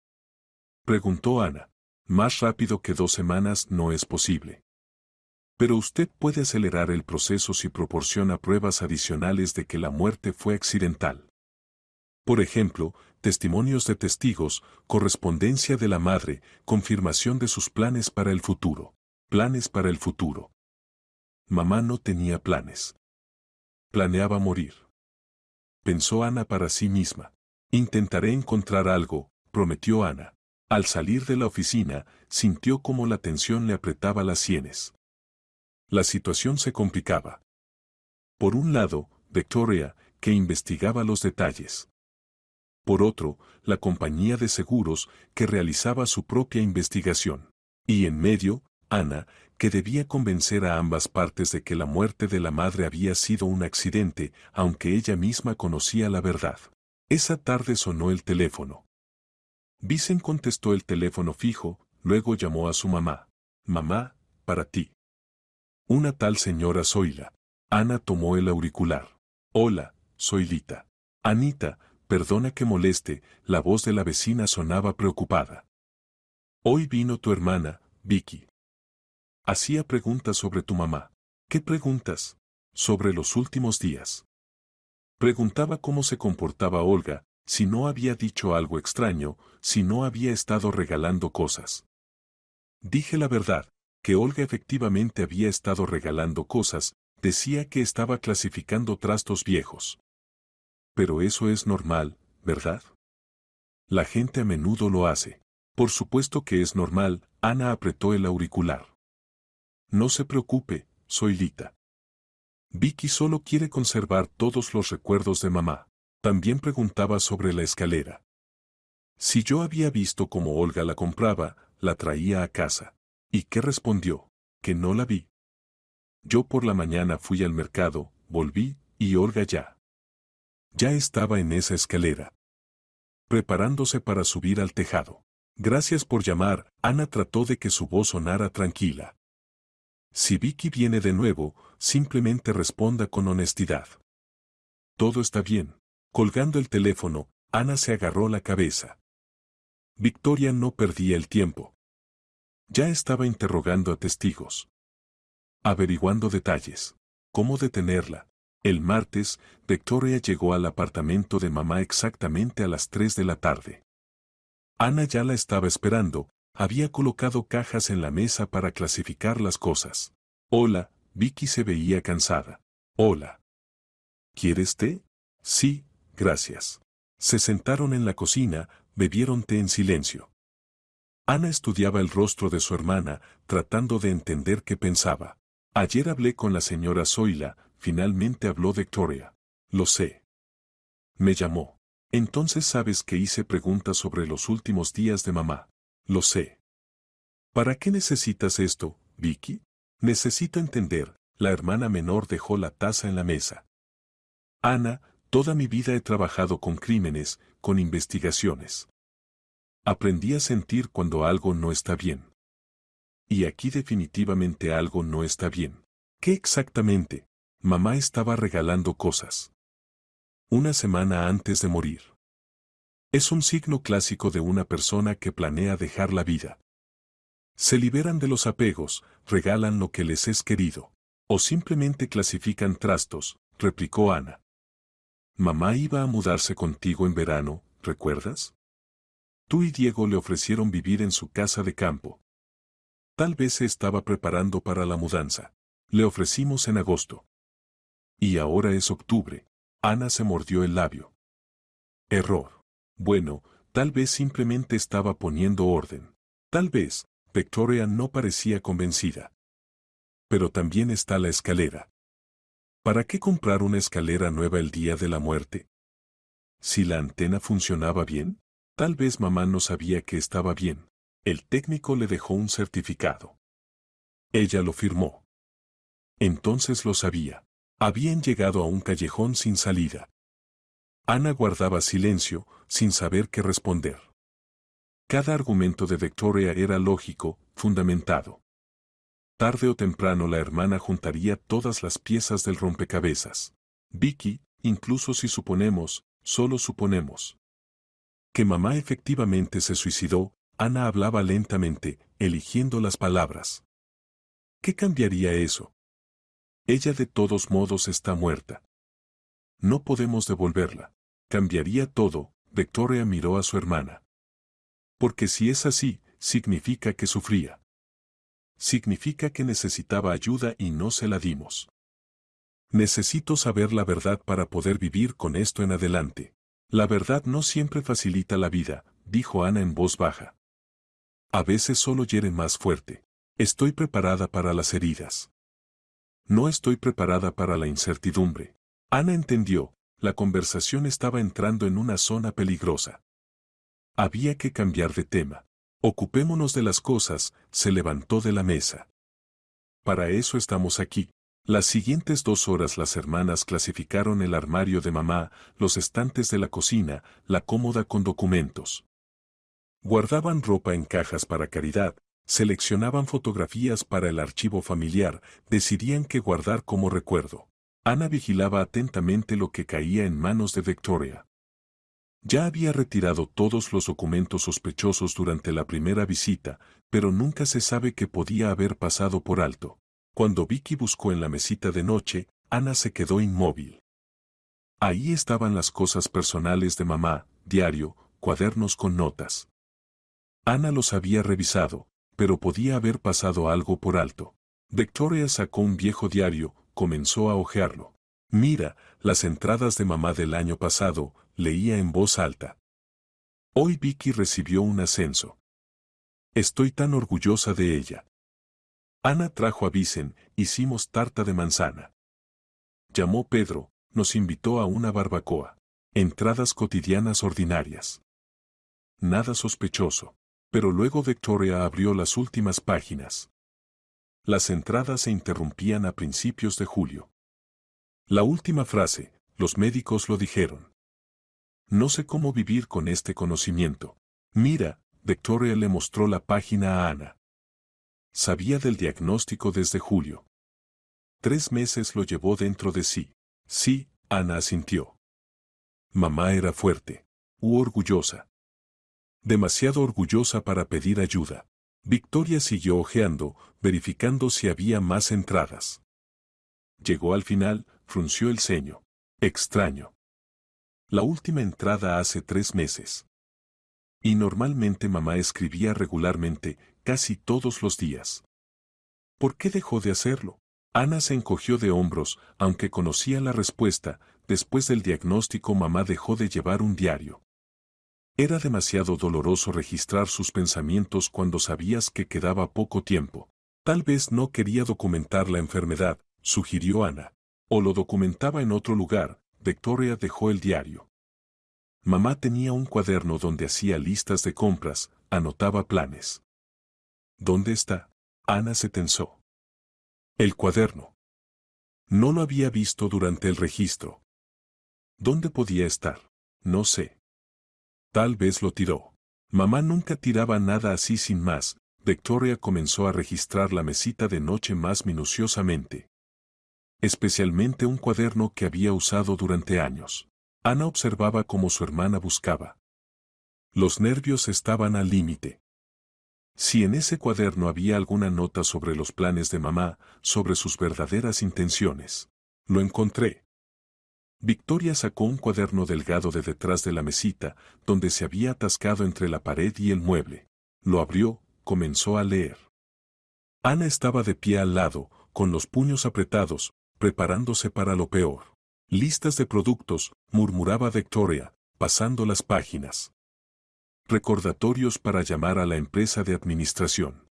Preguntó Ana. Más rápido que 2 semanas no es posible. Pero usted puede acelerar el proceso si proporciona pruebas adicionales de que la muerte fue accidental. Por ejemplo, testimonios de testigos, correspondencia de la madre, confirmación de sus planes para el futuro. Planes para el futuro. Mamá no tenía planes. Planeaba morir. Pensó Ana para sí misma. Intentaré encontrar algo, prometió Ana. Al salir de la oficina, sintió como la tensión le apretaba las sienes. La situación se complicaba. Por un lado, Victoria, que investigaba los detalles. Por otro, la compañía de seguros, que realizaba su propia investigación. Y en medio, Ana, que debía convencer a ambas partes de que la muerte de la madre había sido un accidente, aunque ella misma conocía la verdad. Esa tarde sonó el teléfono. Vicen contestó el teléfono fijo, luego llamó a su mamá. Mamá, para ti. Una tal señora Zoila. Ana tomó el auricular. Hola, soy Lita. Anita, perdona que moleste, la voz de la vecina sonaba preocupada. Hoy vino tu hermana, Vicky. Hacía preguntas sobre tu mamá. ¿Qué preguntas? Sobre los últimos días. Preguntaba cómo se comportaba Olga, si no había dicho algo extraño, si no había estado regalando cosas. Dije la verdad, que Olga efectivamente había estado regalando cosas, decía que estaba clasificando trastos viejos. Pero eso es normal, ¿verdad? La gente a menudo lo hace. Por supuesto que es normal, Ana apretó el auricular. No se preocupe, soy Lita. Vicky solo quiere conservar todos los recuerdos de mamá. También preguntaba sobre la escalera. Si yo había visto cómo Olga la compraba, la traía a casa. ¿Y qué respondió? Que no la vi. Yo por la mañana fui al mercado, volví, y Olga ya estaba en esa escalera, preparándose para subir al tejado. Gracias por llamar, Ana trató de que su voz sonara tranquila. Si Vicky viene de nuevo, simplemente responda con honestidad. Todo está bien. Colgando el teléfono, Ana se agarró la cabeza. Victoria no perdía el tiempo. Ya estaba interrogando a testigos. Averiguando detalles. ¿Cómo detenerla? El martes, Victoria llegó al apartamento de mamá exactamente a las 3 de la tarde. Ana ya la estaba esperando, había colocado cajas en la mesa para clasificar las cosas. Hola, Vicky se veía cansada. Hola. ¿Quieres té? Sí, gracias. Se sentaron en la cocina, bebieron té en silencio. Ana estudiaba el rostro de su hermana, tratando de entender qué pensaba. Ayer hablé con la señora Zoila, finalmente habló Victoria. Lo sé. Me llamó. Entonces sabes que hice preguntas sobre los últimos días de mamá. Lo sé. ¿Para qué necesitas esto, Vicky? Necesito entender. La hermana menor dejó la taza en la mesa. Ana, toda mi vida he trabajado con crímenes, con investigaciones. Aprendí a sentir cuando algo no está bien. Y aquí definitivamente algo no está bien. ¿Qué exactamente? Mamá estaba regalando cosas. Una semana antes de morir. Es un signo clásico de una persona que planea dejar la vida. Se liberan de los apegos, regalan lo que les es querido. O simplemente clasifican trastos, replicó Ana. Mamá iba a mudarse contigo en verano, ¿recuerdas? Tú y Diego le ofrecieron vivir en su casa de campo. Tal vez se estaba preparando para la mudanza. Le ofrecimos en agosto. Y ahora es octubre. Ana se mordió el labio. Error. Bueno, tal vez simplemente estaba poniendo orden. Tal vez, Victoria no parecía convencida. Pero también está la escalera. ¿Para qué comprar una escalera nueva el día de la muerte? Si la antena funcionaba bien, tal vez mamá no sabía que estaba bien. El técnico le dejó un certificado. Ella lo firmó. Entonces lo sabía. Habían llegado a un callejón sin salida. Ana guardaba silencio, sin saber qué responder. Cada argumento de Victoria era lógico, fundamentado. Tarde o temprano la hermana juntaría todas las piezas del rompecabezas. Vicky, incluso si suponemos, solo suponemos, que mamá efectivamente se suicidó, Ana hablaba lentamente, eligiendo las palabras. ¿Qué cambiaría eso? Ella de todos modos está muerta. No podemos devolverla. Cambiaría todo, Victoria miró a su hermana. Porque si es así, significa que sufría. Significa que necesitaba ayuda y no se la dimos. Necesito saber la verdad para poder vivir con esto en adelante. La verdad no siempre facilita la vida, dijo Ana en voz baja. A veces solo hiere más fuerte. Estoy preparada para las heridas. No estoy preparada para la incertidumbre. Ana entendió, la conversación estaba entrando en una zona peligrosa. Había que cambiar de tema. Ocupémonos de las cosas, se levantó de la mesa. Para eso estamos aquí. Las siguientes 2 horas las hermanas clasificaron el armario de mamá, los estantes de la cocina, la cómoda con documentos. Guardaban ropa en cajas para caridad, seleccionaban fotografías para el archivo familiar, decidían qué guardar como recuerdo. Ana vigilaba atentamente lo que caía en manos de Victoria. Ya había retirado todos los documentos sospechosos durante la primera visita, pero nunca se sabe qué podía haber pasado por alto. Cuando Vicky buscó en la mesita de noche, Ana se quedó inmóvil. Ahí estaban las cosas personales de mamá, diario, cuadernos con notas. Ana los había revisado, pero podía haber pasado algo por alto. Victoria sacó un viejo diario, comenzó a hojearlo. Mira, las entradas de mamá del año pasado, leía en voz alta. Hoy Vicky recibió un ascenso. Estoy tan orgullosa de ella. Ana trajo a Vicen, hicimos tarta de manzana. Llamó Pedro, nos invitó a una barbacoa. Entradas cotidianas ordinarias. Nada sospechoso. Pero luego Victoria abrió las últimas páginas. Las entradas se interrumpían a principios de julio. La última frase, los médicos lo dijeron. No sé cómo vivir con este conocimiento. Mira, Victoria le mostró la página a Ana. Sabía del diagnóstico desde julio. 3 meses lo llevó dentro de sí. Sí, Ana asintió. Mamá era fuerte. Orgullosa. Demasiado orgullosa para pedir ayuda. Victoria siguió hojeando, verificando si había más entradas. Llegó al final, frunció el ceño. Extraño. La última entrada hace 3 meses. Y normalmente mamá escribía regularmente, casi todos los días. ¿Por qué dejó de hacerlo? Ana se encogió de hombros, aunque conocía la respuesta, después del diagnóstico mamá dejó de llevar un diario. Era demasiado doloroso registrar sus pensamientos cuando sabías que quedaba poco tiempo. Tal vez no quería documentar la enfermedad, sugirió Ana. O lo documentaba en otro lugar. Victoria dejó el diario. Mamá tenía un cuaderno donde hacía listas de compras, anotaba planes. ¿Dónde está? Ana se tensó. El cuaderno. No lo había visto durante el registro. ¿Dónde podía estar? No sé. Tal vez lo tiró. Mamá nunca tiraba nada así sin más. Victoria comenzó a registrar la mesita de noche más minuciosamente. Especialmente un cuaderno que había usado durante años. Ana observaba cómo su hermana buscaba. Los nervios estaban al límite. Si en ese cuaderno había alguna nota sobre los planes de mamá, sobre sus verdaderas intenciones. Lo encontré. Victoria sacó un cuaderno delgado de detrás de la mesita, donde se había atascado entre la pared y el mueble. Lo abrió, comenzó a leer. Ana estaba de pie al lado, con los puños apretados, preparándose para lo peor. Listas de productos, murmuraba Victoria, pasando las páginas. Recordatorios para llamar a la empresa de administración.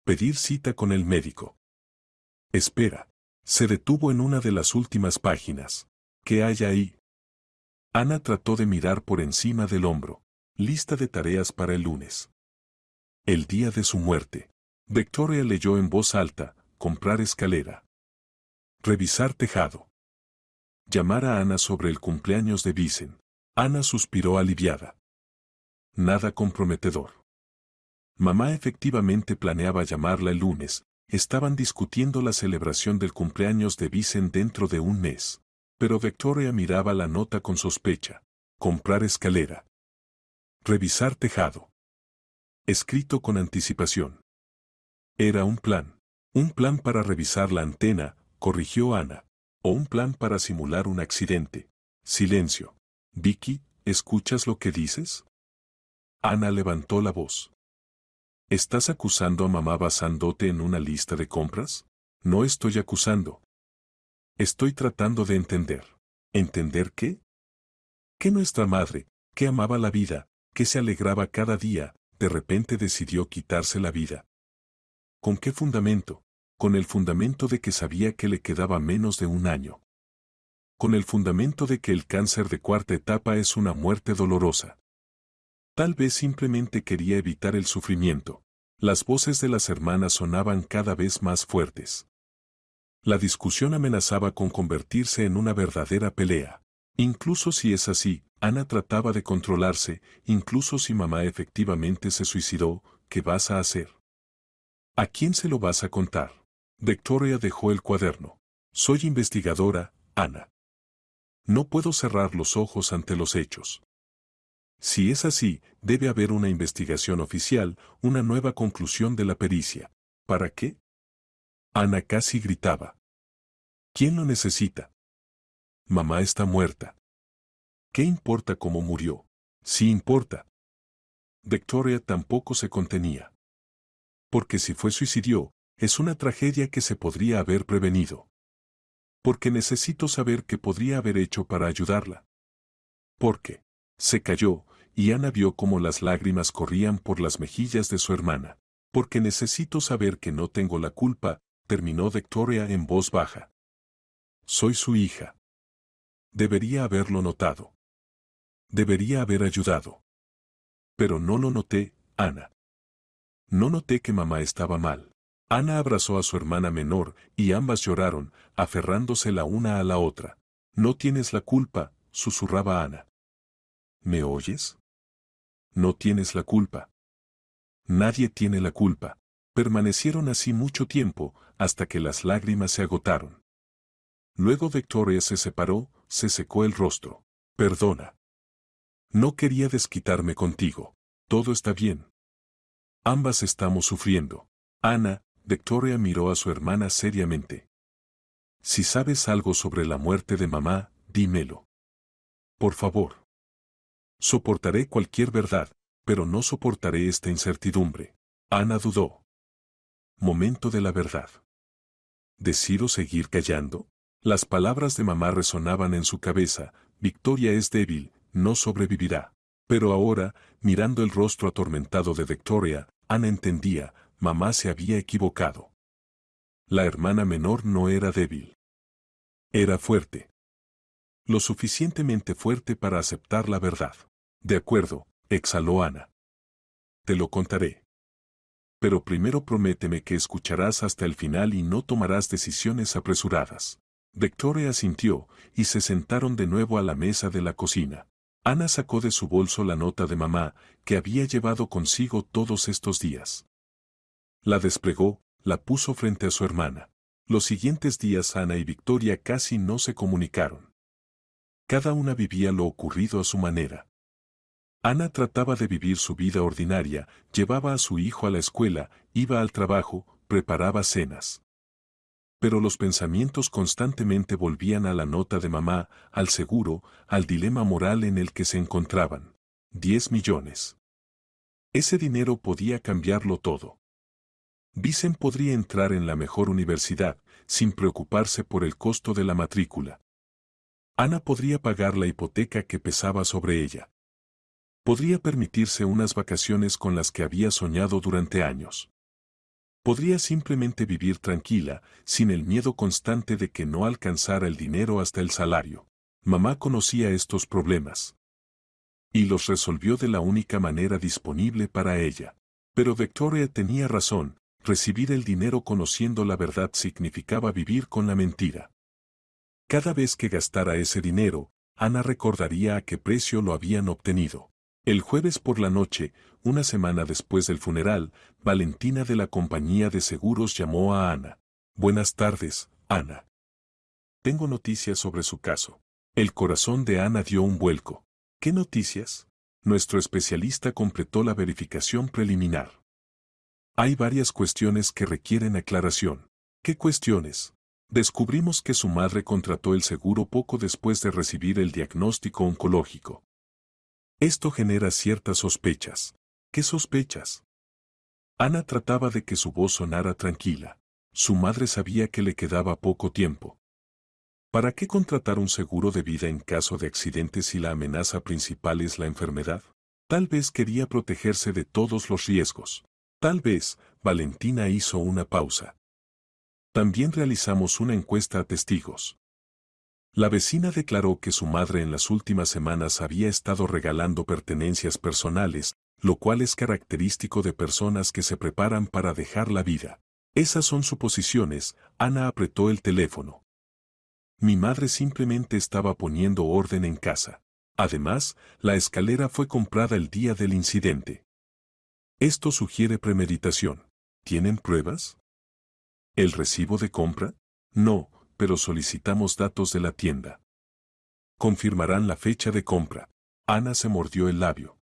Pedir cita con el médico. Espera. Se detuvo en una de las últimas páginas. ¿Qué hay ahí? Ana trató de mirar por encima del hombro. Lista de tareas para el lunes. El día de su muerte. Victoria leyó en voz alta, comprar escalera. Revisar tejado. Llamar a Ana sobre el cumpleaños de Vicen. Ana suspiró aliviada. Nada comprometedor. Mamá efectivamente planeaba llamarla el lunes. Estaban discutiendo la celebración del cumpleaños de Vicen dentro de un mes. Pero Victoria miraba la nota con sospecha. Comprar escalera. Revisar tejado. Escrito con anticipación. Era un plan. Un plan para revisar la antena, corrigió Ana. O un plan para simular un accidente. Silencio. Vicky, ¿escuchas lo que dices? Ana levantó la voz. ¿Estás acusando a mamá basándote en una lista de compras? No estoy acusando. Estoy tratando de entender. ¿Entender qué? Que nuestra madre, que amaba la vida, que se alegraba cada día, de repente decidió quitarse la vida. ¿Con qué fundamento? Con el fundamento de que sabía que le quedaba menos de un año. Con el fundamento de que el cáncer de cuarta etapa es una muerte dolorosa. Tal vez simplemente quería evitar el sufrimiento. Las voces de las hermanas sonaban cada vez más fuertes. La discusión amenazaba con convertirse en una verdadera pelea. Incluso si es así, Ana trataba de controlarse, incluso si mamá efectivamente se suicidó, ¿qué vas a hacer? ¿A quién se lo vas a contar? Victoria dejó el cuaderno. Soy investigadora, Ana. No puedo cerrar los ojos ante los hechos. Si es así, debe haber una investigación oficial, una nueva conclusión de la pericia. ¿Para qué? Ana casi gritaba. ¿Quién lo necesita? Mamá está muerta. ¿Qué importa cómo murió? Sí importa. Victoria tampoco se contenía. Porque si fue suicidio, es una tragedia que se podría haber prevenido. Porque necesito saber qué podría haber hecho para ayudarla. Porque se cayó, y Ana vio cómo las lágrimas corrían por las mejillas de su hermana. Porque necesito saber que no tengo la culpa, terminó Victoria en voz baja. Soy su hija. Debería haberlo notado. Debería haber ayudado. Pero no lo noté, Ana. No noté que mamá estaba mal. Ana abrazó a su hermana menor, y ambas lloraron, aferrándose la una a la otra. No tienes la culpa, susurraba Ana. ¿Me oyes? No tienes la culpa. Nadie tiene la culpa. Permanecieron así mucho tiempo, hasta que las lágrimas se agotaron. Luego Victoria se separó, se secó el rostro. Perdona. No quería desquitarme contigo. Todo está bien. Ambas estamos sufriendo. Ana, Victoria miró a su hermana seriamente. Si sabes algo sobre la muerte de mamá, dímelo. Por favor. Soportaré cualquier verdad, pero no soportaré esta incertidumbre. Ana dudó. Momento de la verdad. ¿Decido seguir callando? Las palabras de mamá resonaban en su cabeza. Victoria es débil, no sobrevivirá. Pero ahora, mirando el rostro atormentado de Victoria, Ana entendía, mamá se había equivocado. La hermana menor no era débil. Era fuerte. Lo suficientemente fuerte para aceptar la verdad. De acuerdo, exhaló Ana. Te lo contaré. Pero primero prométeme que escucharás hasta el final y no tomarás decisiones apresuradas. Victoria asintió, y se sentaron de nuevo a la mesa de la cocina. Ana sacó de su bolso la nota de mamá, que había llevado consigo todos estos días. La desplegó, la puso frente a su hermana. Los siguientes días Ana y Victoria casi no se comunicaron. Cada una vivía lo ocurrido a su manera. Ana trataba de vivir su vida ordinaria, llevaba a su hijo a la escuela, iba al trabajo, preparaba cenas. Pero los pensamientos constantemente volvían a la nota de mamá, al seguro, al dilema moral en el que se encontraban. 10 millones. Ese dinero podía cambiarlo todo. Vicen podría entrar en la mejor universidad, sin preocuparse por el costo de la matrícula. Ana podría pagar la hipoteca que pesaba sobre ella. Podría permitirse unas vacaciones con las que había soñado durante años. Podría simplemente vivir tranquila, sin el miedo constante de que no alcanzara el dinero hasta el salario. Mamá conocía estos problemas. Y los resolvió de la única manera disponible para ella. Pero Victoria tenía razón, recibir el dinero conociendo la verdad significaba vivir con la mentira. Cada vez que gastara ese dinero, Ana recordaría a qué precio lo habían obtenido. El jueves por la noche, una semana después del funeral, Valentina de la compañía de seguros llamó a Ana. Buenas tardes, Ana. Tengo noticias sobre su caso. El corazón de Ana dio un vuelco. ¿Qué noticias? Nuestro especialista completó la verificación preliminar. Hay varias cuestiones que requieren aclaración. ¿Qué cuestiones? Descubrimos que su madre contrató el seguro poco después de recibir el diagnóstico oncológico. Esto genera ciertas sospechas. ¿Qué sospechas? Ana trataba de que su voz sonara tranquila. Su madre sabía que le quedaba poco tiempo. ¿Para qué contratar un seguro de vida en caso de accidente si la amenaza principal es la enfermedad? Tal vez quería protegerse de todos los riesgos. Tal vez, Valentina hizo una pausa. También realizamos una encuesta a testigos. La vecina declaró que su madre en las últimas semanas había estado regalando pertenencias personales, lo cual es característico de personas que se preparan para dejar la vida. Esas son suposiciones. Ana apretó el teléfono. Mi madre simplemente estaba poniendo orden en casa. Además, la escalera fue comprada el día del incidente. Esto sugiere premeditación. ¿Tienen pruebas? ¿El recibo de compra? No, pero solicitamos datos de la tienda. Confirmarán la fecha de compra. Ana se mordió el labio.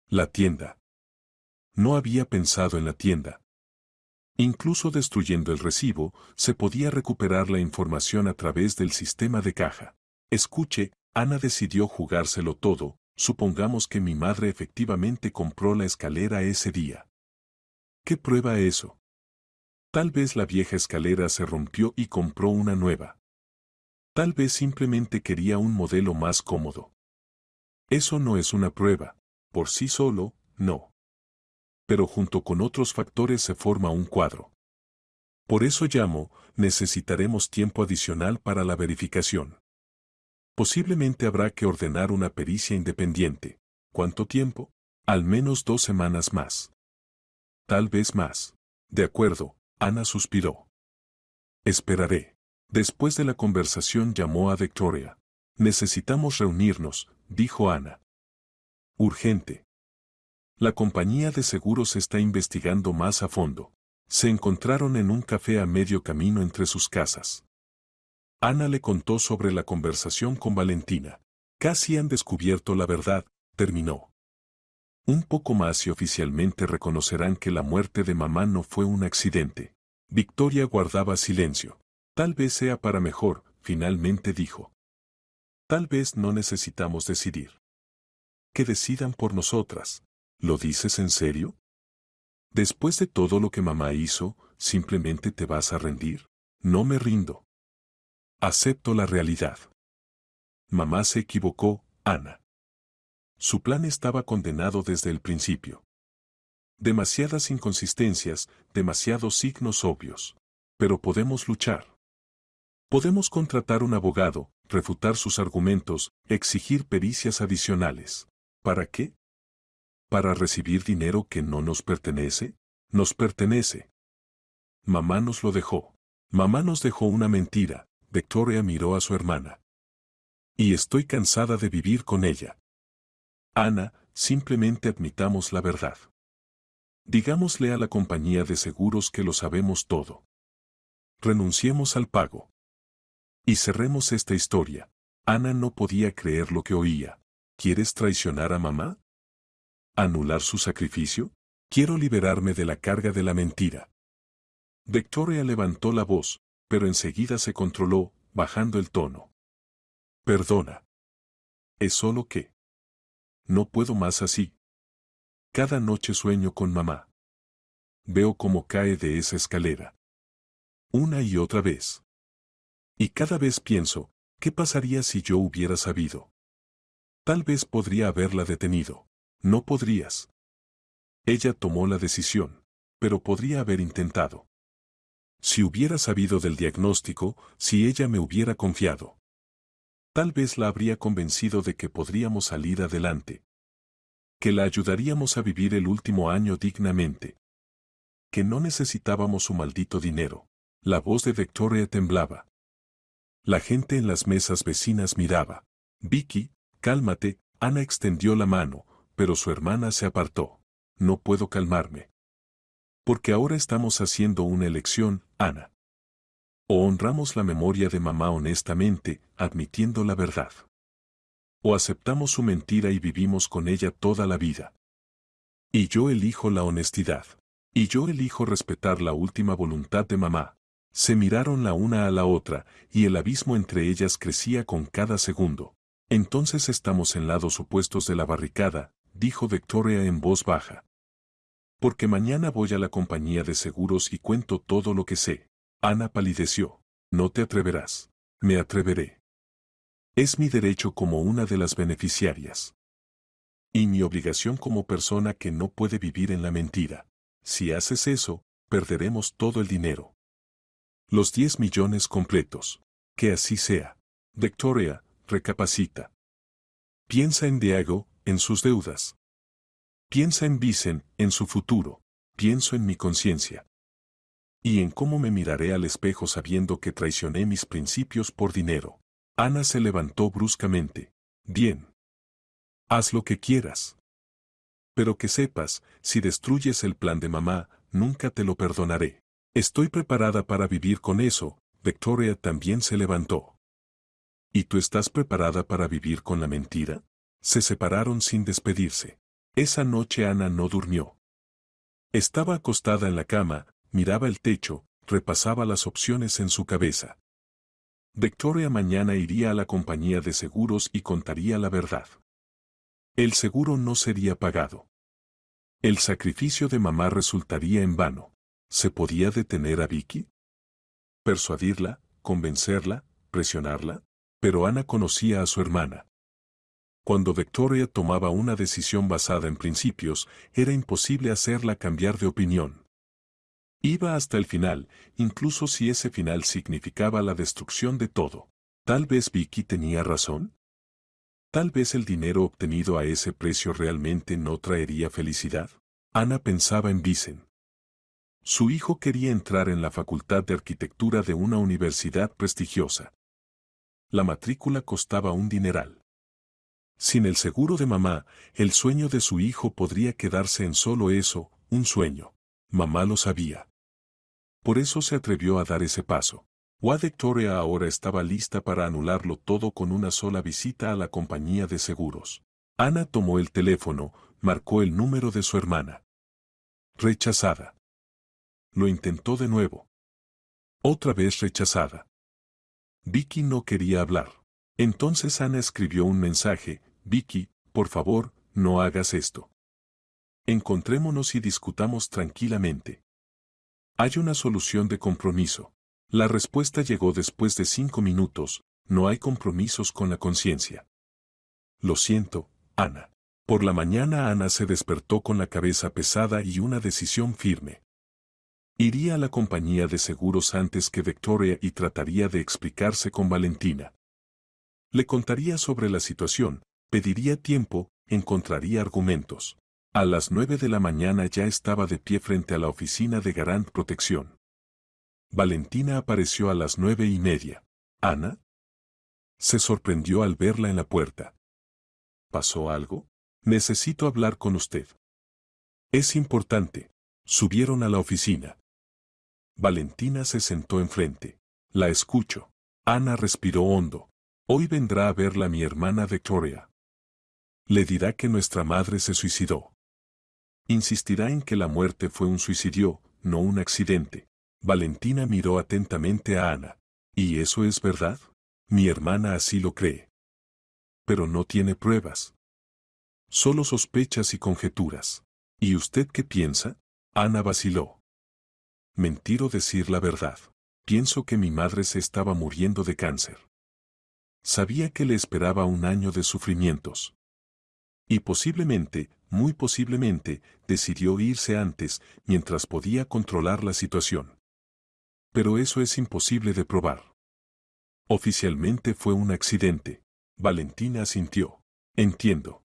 La tienda. No había pensado en la tienda. Incluso destruyendo el recibo, se podía recuperar la información a través del sistema de caja. Escuche, Ana decidió jugárselo todo. Supongamos que mi madre efectivamente compró la escalera ese día. ¿Qué prueba eso? Tal vez la vieja escalera se rompió y compró una nueva. Tal vez simplemente quería un modelo más cómodo. Eso no es una prueba. Por sí solo, no. Pero junto con otros factores se forma un cuadro. Por eso llamo, necesitaremos tiempo adicional para la verificación. Posiblemente habrá que ordenar una pericia independiente. ¿Cuánto tiempo? Al menos 2 semanas más. Tal vez más. De acuerdo, Ana suspiró. Esperaré. Después de la conversación llamó a Victoria. Necesitamos reunirnos, dijo Ana. Urgente. La compañía de seguros está investigando más a fondo. Se encontraron en un café a medio camino entre sus casas. Ana le contó sobre la conversación con Valentina. Casi han descubierto la verdad, terminó. Un poco más y oficialmente reconocerán que la muerte de mamá no fue un accidente. Victoria guardaba silencio. Tal vez sea para mejor, finalmente dijo. Tal vez no necesitamos decidir. Que decidan por nosotras. ¿Lo dices en serio? Después de todo lo que mamá hizo, ¿simplemente te vas a rendir? No me rindo. Acepto la realidad. Mamá se equivocó, Ana. Su plan estaba condenado desde el principio. Demasiadas inconsistencias, demasiados signos obvios. Pero podemos luchar. Podemos contratar un abogado, refutar sus argumentos, exigir pericias adicionales. ¿Para qué? ¿Para recibir dinero que no nos pertenece? Nos pertenece. Mamá nos lo dejó. Mamá nos dejó una mentira, Victoria miró a su hermana. Y estoy cansada de vivir con ella. Ana, simplemente admitamos la verdad. Digámosle a la compañía de seguros que lo sabemos todo. Renunciemos al pago. Y cerremos esta historia. Ana no podía creer lo que oía. ¿Quieres traicionar a mamá? ¿Anular su sacrificio? Quiero liberarme de la carga de la mentira. Victoria levantó la voz, pero enseguida se controló, bajando el tono. Perdona. Es solo que... No puedo más así. Cada noche sueño con mamá. Veo cómo cae de esa escalera. Una y otra vez. Y cada vez pienso, ¿qué pasaría si yo hubiera sabido? Tal vez podría haberla detenido. No podrías. Ella tomó la decisión, pero podría haber intentado. Si hubiera sabido del diagnóstico, si ella me hubiera confiado. Tal vez la habría convencido de que podríamos salir adelante. Que la ayudaríamos a vivir el último año dignamente. Que no necesitábamos su maldito dinero. La voz de Victoria temblaba. La gente en las mesas vecinas miraba. Vicky, cálmate, Ana extendió la mano, pero su hermana se apartó. No puedo calmarme. Porque ahora estamos haciendo una elección, Ana. O honramos la memoria de mamá honestamente, admitiendo la verdad. O aceptamos su mentira y vivimos con ella toda la vida. Y yo elijo la honestidad. Y yo elijo respetar la última voluntad de mamá. Se miraron la una a la otra, y el abismo entre ellas crecía con cada segundo. Entonces estamos en lados opuestos de la barricada, dijo Victoria en voz baja. Porque mañana voy a la compañía de seguros y cuento todo lo que sé. Ana palideció. No te atreverás. Me atreveré. Es mi derecho como una de las beneficiarias. Y mi obligación como persona que no puede vivir en la mentira. Si haces eso, perderemos todo el dinero. Los 10 millones completos. Que así sea. Victoria, recapacita. Piensa en Diego, en sus deudas. Piensa en Vicen, en su futuro. Pienso en mi conciencia. Y en cómo me miraré al espejo sabiendo que traicioné mis principios por dinero. Ana se levantó bruscamente. Bien. Haz lo que quieras. Pero que sepas, si destruyes el plan de mamá, nunca te lo perdonaré. Estoy preparada para vivir con eso. Victoria también se levantó. ¿Y tú estás preparada para vivir con la mentira? Se separaron sin despedirse. Esa noche Ana no durmió. Estaba acostada en la cama, miraba el techo, repasaba las opciones en su cabeza. Victoria mañana iría a la compañía de seguros y contaría la verdad. El seguro no sería pagado. El sacrificio de mamá resultaría en vano. ¿Se podía detener a Vicky? ¿Persuadirla, convencerla, presionarla? Pero Ana conocía a su hermana. Cuando Victoria tomaba una decisión basada en principios, era imposible hacerla cambiar de opinión. Iba hasta el final, incluso si ese final significaba la destrucción de todo. Tal vez Vicky tenía razón. Tal vez el dinero obtenido a ese precio realmente no traería felicidad. Ana pensaba en Vicen. Su hijo quería entrar en la facultad de arquitectura de una universidad prestigiosa. La matrícula costaba un dineral. Sin el seguro de mamá, el sueño de su hijo podría quedarse en solo eso, un sueño. Mamá lo sabía. Por eso se atrevió a dar ese paso. Victoria ahora estaba lista para anularlo todo con una sola visita a la compañía de seguros. Ana tomó el teléfono, marcó el número de su hermana. Rechazada. Lo intentó de nuevo. Otra vez rechazada. Vicky no quería hablar. Entonces Ana escribió un mensaje. Vicky, por favor, no hagas esto. Encontrémonos y discutamos tranquilamente. Hay una solución de compromiso. La respuesta llegó después de 5 minutos. No hay compromisos con la conciencia. Lo siento, Ana. Por la mañana Ana se despertó con la cabeza pesada y una decisión firme. Iría a la compañía de seguros antes que Victoria y trataría de explicarse con Valentina. Le contaría sobre la situación, pediría tiempo, encontraría argumentos. A las 9 de la mañana ya estaba de pie frente a la oficina de Garant Protección. Valentina apareció a las 9:30. ¿Ana? Se sorprendió al verla en la puerta. ¿Pasó algo? Necesito hablar con usted. Es importante. Subieron a la oficina. Valentina se sentó enfrente. La escucho. Ana respiró hondo. Hoy vendrá a verla mi hermana Victoria. Le dirá que nuestra madre se suicidó. Insistirá en que la muerte fue un suicidio, no un accidente. Valentina miró atentamente a Ana. ¿Y eso es verdad? Mi hermana así lo cree. Pero no tiene pruebas. Solo sospechas y conjeturas. ¿Y usted qué piensa? Ana vaciló. Mentir o decir la verdad. Pienso que mi madre se estaba muriendo de cáncer. Sabía que le esperaba un año de sufrimientos. Y posiblemente, muy posiblemente, decidió irse antes, mientras podía controlar la situación. Pero eso es imposible de probar. Oficialmente fue un accidente. Valentina asintió. Entiendo.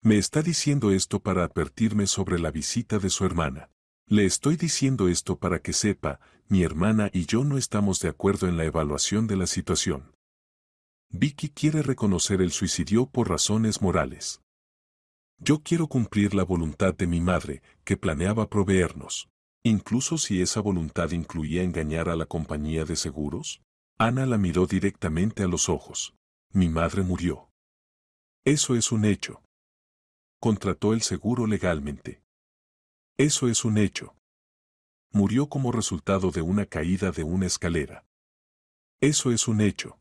Me está diciendo esto para advertirme sobre la visita de su hermana. Le estoy diciendo esto para que sepa, mi hermana y yo no estamos de acuerdo en la evaluación de la situación. Vicky quiere reconocer el suicidio por razones morales. Yo quiero cumplir la voluntad de mi madre, que planeaba proveernos. Incluso si esa voluntad incluía engañar a la compañía de seguros. Ana la miró directamente a los ojos. Mi madre murió. Eso es un hecho. Contrató el seguro legalmente. Eso es un hecho. Murió como resultado de una caída de una escalera. Eso es un hecho.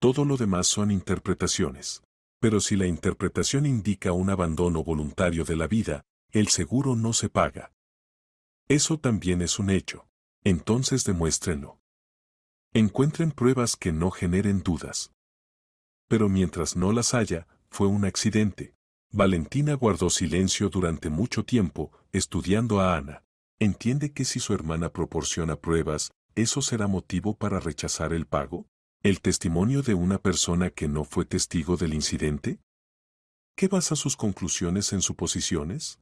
Todo lo demás son interpretaciones. Pero si la interpretación indica un abandono voluntario de la vida, el seguro no se paga. Eso también es un hecho. Entonces demuéstrenlo. Encuentren pruebas que no generen dudas. Pero mientras no las haya, fue un accidente. Valentina guardó silencio durante mucho tiempo, estudiando a Ana. ¿Entiende que si su hermana proporciona pruebas, eso será motivo para rechazar el pago? ¿El testimonio de una persona que no fue testigo del incidente? ¿Qué basa sus conclusiones en suposiciones?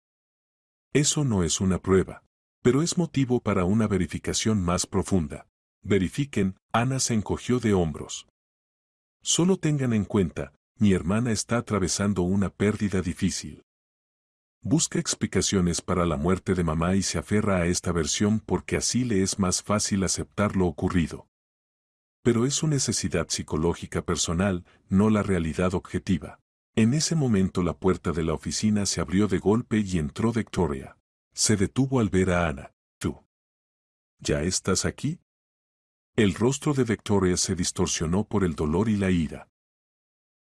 Eso no es una prueba, pero es motivo para una verificación más profunda. Verifiquen, Ana se encogió de hombros. Solo tengan en cuenta, mi hermana está atravesando una pérdida difícil. Busca explicaciones para la muerte de mamá y se aferra a esta versión porque así le es más fácil aceptar lo ocurrido. Pero es su necesidad psicológica personal, no la realidad objetiva. En ese momento la puerta de la oficina se abrió de golpe y entró Victoria. Se detuvo al ver a Ana. ¿Tú? ¿Ya estás aquí? El rostro de Victoria se distorsionó por el dolor y la ira.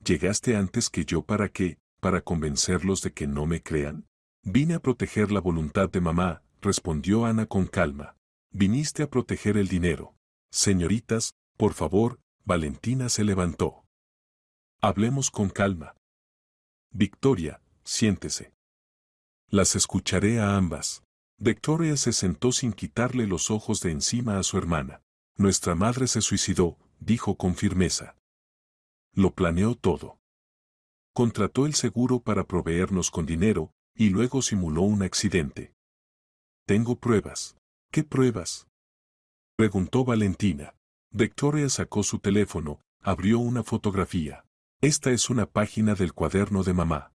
¿Llegaste antes que yo para qué? ¿Para convencerlos de que no me crean? Vine a proteger la voluntad de mamá, respondió Ana con calma. Viniste a proteger el dinero. Señoritas, por favor, Valentina se levantó. Hablemos con calma. Victoria, siéntese. Las escucharé a ambas. Victoria se sentó sin quitarle los ojos de encima a su hermana. Nuestra madre se suicidó, dijo con firmeza. Lo planeó todo. Contrató el seguro para proveernos con dinero, y luego simuló un accidente. Tengo pruebas. ¿Qué pruebas? Preguntó Valentina. Victoria sacó su teléfono, abrió una fotografía. Esta es una página del cuaderno de mamá.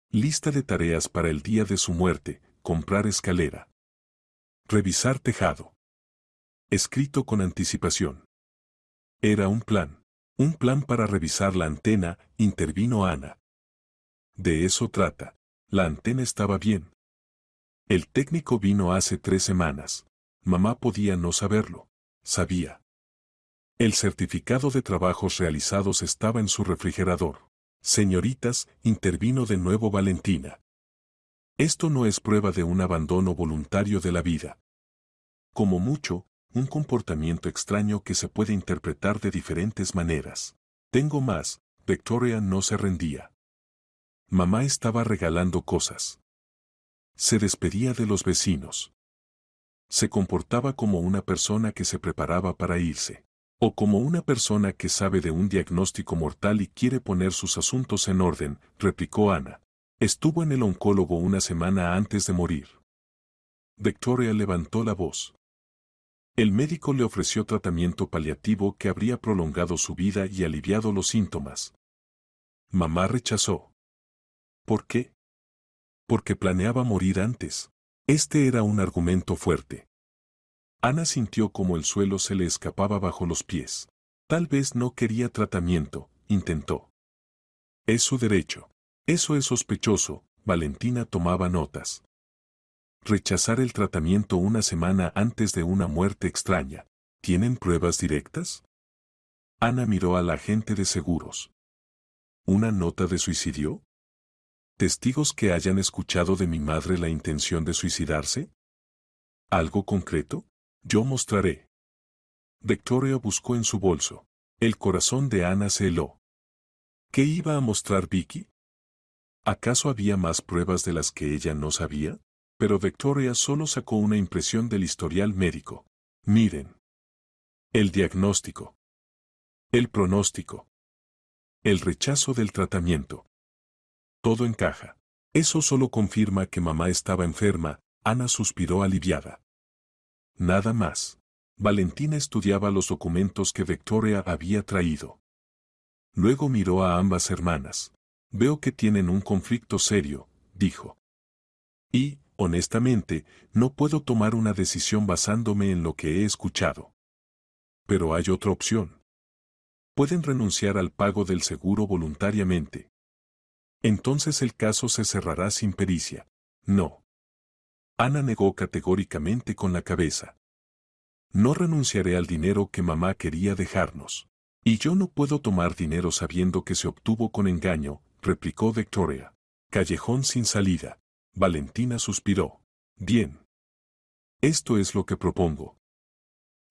Lista de tareas para el día de su muerte: comprar escalera. Revisar tejado. Escrito con anticipación. Era un plan. Un plan para revisar la antena, intervino Ana. De eso trata. La antena estaba bien. El técnico vino hace 3 semanas. Mamá podía no saberlo. Sabía. El certificado de trabajos realizados estaba en su refrigerador. Señoritas, intervino de nuevo Valentina. Esto no es prueba de un abandono voluntario de la vida. Como mucho, un comportamiento extraño que se puede interpretar de diferentes maneras. Tengo más, Victoria no se rendía. Mamá estaba regalando cosas. Se despedía de los vecinos. Se comportaba como una persona que se preparaba para irse. O como una persona que sabe de un diagnóstico mortal y quiere poner sus asuntos en orden, replicó Ana. Estuvo en el oncólogo una semana antes de morir. Victoria levantó la voz. El médico le ofreció tratamiento paliativo que habría prolongado su vida y aliviado los síntomas. Mamá rechazó. ¿Por qué? Porque planeaba morir antes. Este era un argumento fuerte. Ana sintió como el suelo se le escapaba bajo los pies. Tal vez no quería tratamiento, intentó. Es su derecho. Eso es sospechoso, Valentina tomaba notas. Rechazar el tratamiento una semana antes de una muerte extraña. ¿Tienen pruebas directas? Ana miró al agente de seguros. ¿Una nota de suicidio? ¿Testigos que hayan escuchado de mi madre la intención de suicidarse? ¿Algo concreto? Yo mostraré. Victoria buscó en su bolso. El corazón de Ana se heló. ¿Qué iba a mostrar Vicky? ¿Acaso había más pruebas de las que ella no sabía? Pero Victoria solo sacó una impresión del historial médico. Miren. El diagnóstico. El pronóstico. El rechazo del tratamiento. Todo encaja. Eso solo confirma que mamá estaba enferma. Ana suspiró aliviada. Nada más. Valentina estudiaba los documentos que Victoria había traído. Luego miró a ambas hermanas. Veo que tienen un conflicto serio, dijo. Y, honestamente, no puedo tomar una decisión basándome en lo que he escuchado. Pero hay otra opción. Pueden renunciar al pago del seguro voluntariamente. Entonces el caso se cerrará sin pericia. No. Ana negó categóricamente con la cabeza. No renunciaré al dinero que mamá quería dejarnos. Y yo no puedo tomar dinero sabiendo que se obtuvo con engaño, replicó Victoria. Callejón sin salida. Valentina suspiró. Bien. Esto es lo que propongo.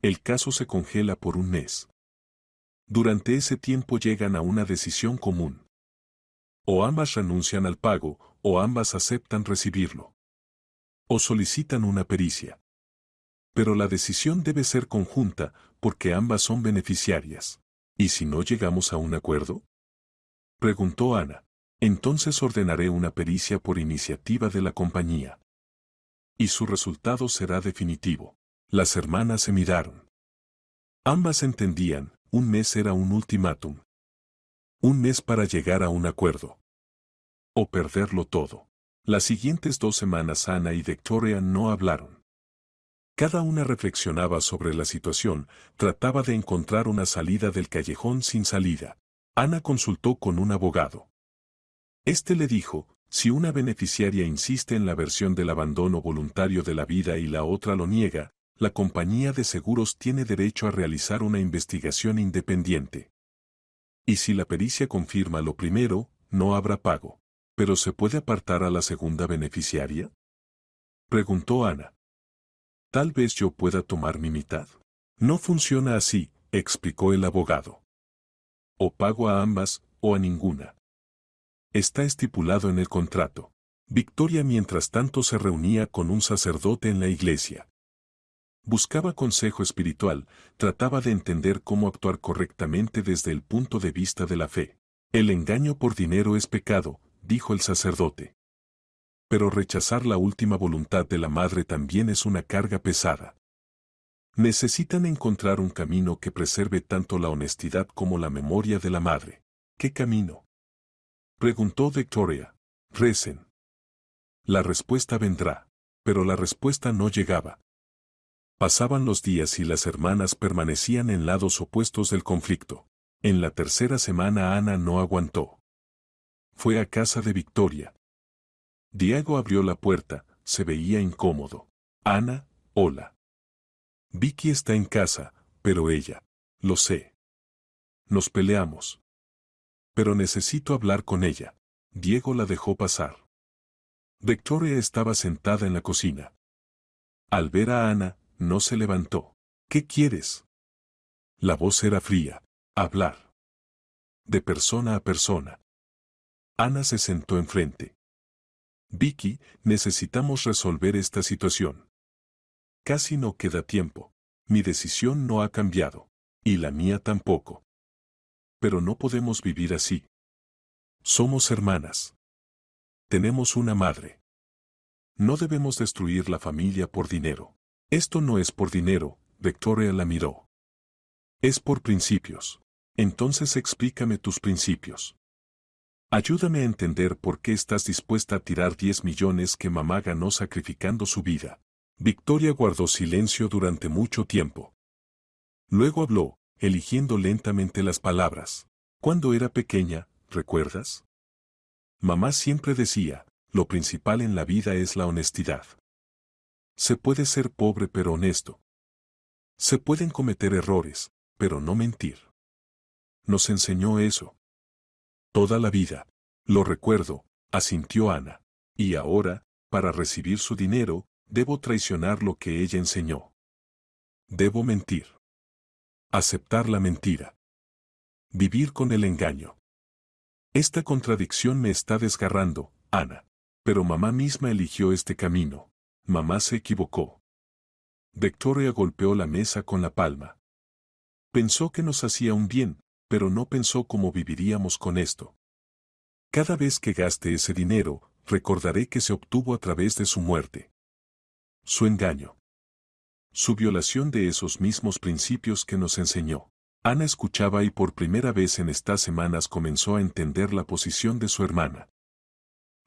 El caso se congela por un mes. Durante ese tiempo llegan a una decisión común. O ambas renuncian al pago, o ambas aceptan recibirlo. O solicitan una pericia. Pero la decisión debe ser conjunta, porque ambas son beneficiarias. ¿Y si no llegamos a un acuerdo? Preguntó Ana. Entonces ordenaré una pericia por iniciativa de la compañía. Y su resultado será definitivo. Las hermanas se miraron. Ambas entendían, un mes era un ultimátum. Un mes para llegar a un acuerdo. O perderlo todo. Las siguientes 2 semanas Ana y Victoria no hablaron. Cada una reflexionaba sobre la situación, trataba de encontrar una salida del callejón sin salida. Ana consultó con un abogado. Este le dijo, si una beneficiaria insiste en la versión del abandono voluntario de la vida y la otra lo niega, la compañía de seguros tiene derecho a realizar una investigación independiente. Y si la pericia confirma lo primero, no habrá pago. ¿Pero se puede apartar a la segunda beneficiaria? Preguntó Ana. Tal vez yo pueda tomar mi mitad. No funciona así, explicó el abogado. O pago a ambas, o a ninguna. Está estipulado en el contrato. Victoria mientras tanto se reunía con un sacerdote en la iglesia. Buscaba consejo espiritual, trataba de entender cómo actuar correctamente desde el punto de vista de la fe. El engaño por dinero es pecado, dijo el sacerdote. Pero rechazar la última voluntad de la madre también es una carga pesada. Necesitan encontrar un camino que preserve tanto la honestidad como la memoria de la madre. ¿Qué camino? Preguntó Victoria. Recen. La respuesta vendrá. Pero la respuesta no llegaba. Pasaban los días y las hermanas permanecían en lados opuestos del conflicto. En la tercera semana Ana no aguantó. Fue a casa de Victoria. Diego abrió la puerta, se veía incómodo. Ana, hola. Vicky está en casa, pero ella. Lo sé. Nos peleamos. Pero necesito hablar con ella. Diego la dejó pasar. Victoria estaba sentada en la cocina. Al ver a Ana, no se levantó. ¿Qué quieres? La voz era fría. Hablar. De persona a persona. Ana se sentó enfrente. Vicky, necesitamos resolver esta situación. Casi no queda tiempo. Mi decisión no ha cambiado. Y la mía tampoco. Pero no podemos vivir así. Somos hermanas. Tenemos una madre. No debemos destruir la familia por dinero. Esto no es por dinero, Victoria la miró. Es por principios. Entonces explícame tus principios. Ayúdame a entender por qué estás dispuesta a tirar 10 millones que mamá ganó sacrificando su vida. Victoria guardó silencio durante mucho tiempo. Luego habló, eligiendo lentamente las palabras. Cuando era pequeña, ¿recuerdas? Mamá siempre decía, lo principal en la vida es la honestidad. Se puede ser pobre pero honesto. Se pueden cometer errores, pero no mentir. Nos enseñó eso. Toda la vida. Lo recuerdo, asintió Ana. Y ahora, para recibir su dinero, debo traicionar lo que ella enseñó. Debo mentir. Aceptar la mentira. Vivir con el engaño. Esta contradicción me está desgarrando, Ana. Pero mamá misma eligió este camino. Mamá se equivocó. Victoria golpeó la mesa con la palma. Pensó que nos hacía un bien, pero no pensó cómo viviríamos con esto. Cada vez que gaste ese dinero, recordaré que se obtuvo a través de su muerte. Su engaño. Su violación de esos mismos principios que nos enseñó. Ana escuchaba y por primera vez en estas semanas comenzó a entender la posición de su hermana.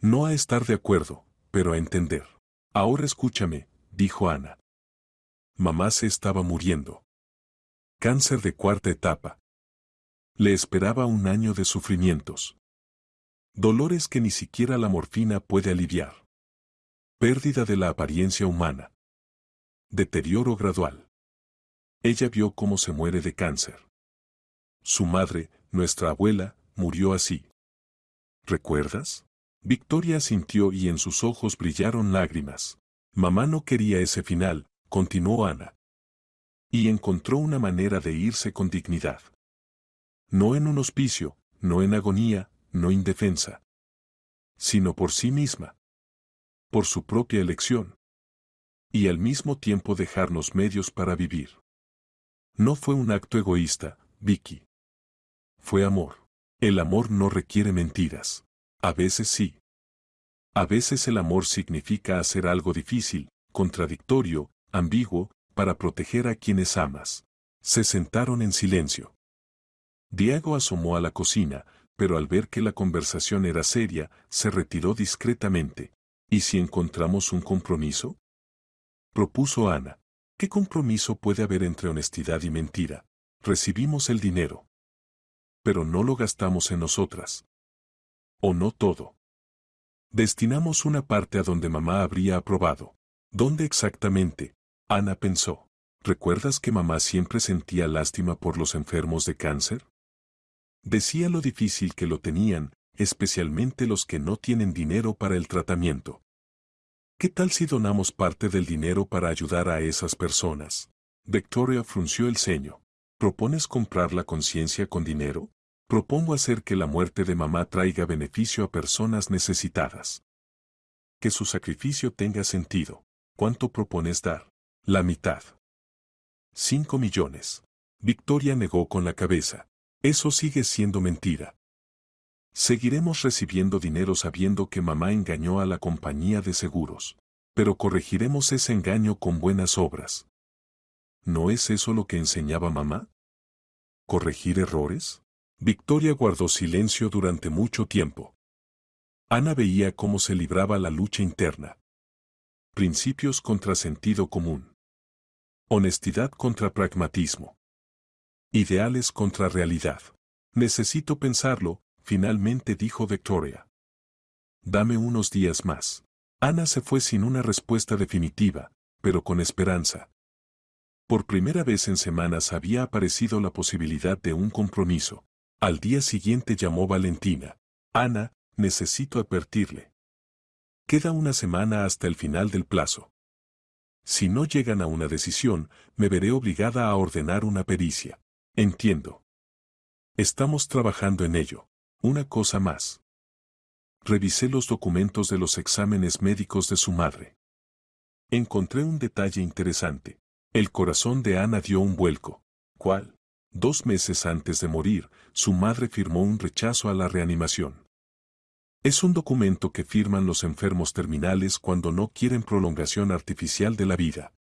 No a estar de acuerdo, pero a entender. Ahora escúchame, dijo Ana. Mamá se estaba muriendo. Cáncer de cuarta etapa. Le esperaba un año de sufrimientos. Dolores que ni siquiera la morfina puede aliviar. Pérdida de la apariencia humana. Deterioro gradual. Ella vio cómo se muere de cáncer. Su madre, nuestra abuela, murió así. ¿Recuerdas? Victoria asintió y en sus ojos brillaron lágrimas. Mamá no quería ese final, continuó Ana. Y encontró una manera de irse con dignidad. No en un hospicio, no en agonía, no indefensa. Sino por sí misma. Por su propia elección. Y al mismo tiempo dejarnos medios para vivir. No fue un acto egoísta, Vicky. Fue amor. El amor no requiere mentiras. A veces sí. A veces el amor significa hacer algo difícil, contradictorio, ambiguo, para proteger a quienes amas. Se sentaron en silencio. Diego asomó a la cocina, pero al ver que la conversación era seria, se retiró discretamente. ¿Y si encontramos un compromiso? Propuso Ana. ¿Qué compromiso puede haber entre honestidad y mentira? Recibimos el dinero. Pero no lo gastamos en nosotras. O no todo. Destinamos una parte a donde mamá habría aprobado. ¿Dónde exactamente? Ana pensó. ¿Recuerdas que mamá siempre sentía lástima por los enfermos de cáncer? Decía lo difícil que lo tenían, especialmente los que no tienen dinero para el tratamiento. ¿Qué tal si donamos parte del dinero para ayudar a esas personas? Victoria frunció el ceño. ¿Propones comprar la conciencia con dinero? Propongo hacer que la muerte de mamá traiga beneficio a personas necesitadas. Que su sacrificio tenga sentido. ¿Cuánto propones dar? La mitad. 5 millones. Victoria negó con la cabeza. Eso sigue siendo mentira. Seguiremos recibiendo dinero sabiendo que mamá engañó a la compañía de seguros. Pero corregiremos ese engaño con buenas obras. ¿No es eso lo que enseñaba mamá? ¿Corregir errores? Victoria guardó silencio durante mucho tiempo. Ana veía cómo se libraba la lucha interna. Principios contra sentido común. Honestidad contra pragmatismo. Ideales contra realidad. Necesito pensarlo, finalmente dijo Victoria. Dame unos días más. Ana se fue sin una respuesta definitiva, pero con esperanza. Por primera vez en semanas había aparecido la posibilidad de un compromiso. Al día siguiente llamó Valentina. Ana, necesito advertirle. Queda una semana hasta el final del plazo. Si no llegan a una decisión, me veré obligada a ordenar una pericia. Entiendo. Estamos trabajando en ello. Una cosa más. Revisé los documentos de los exámenes médicos de su madre. Encontré un detalle interesante. El corazón de Ana dio un vuelco. ¿Cuál? 2 meses antes de morir, su madre firmó un rechazo a la reanimación. Es un documento que firman los enfermos terminales cuando no quieren prolongación artificial de la vida.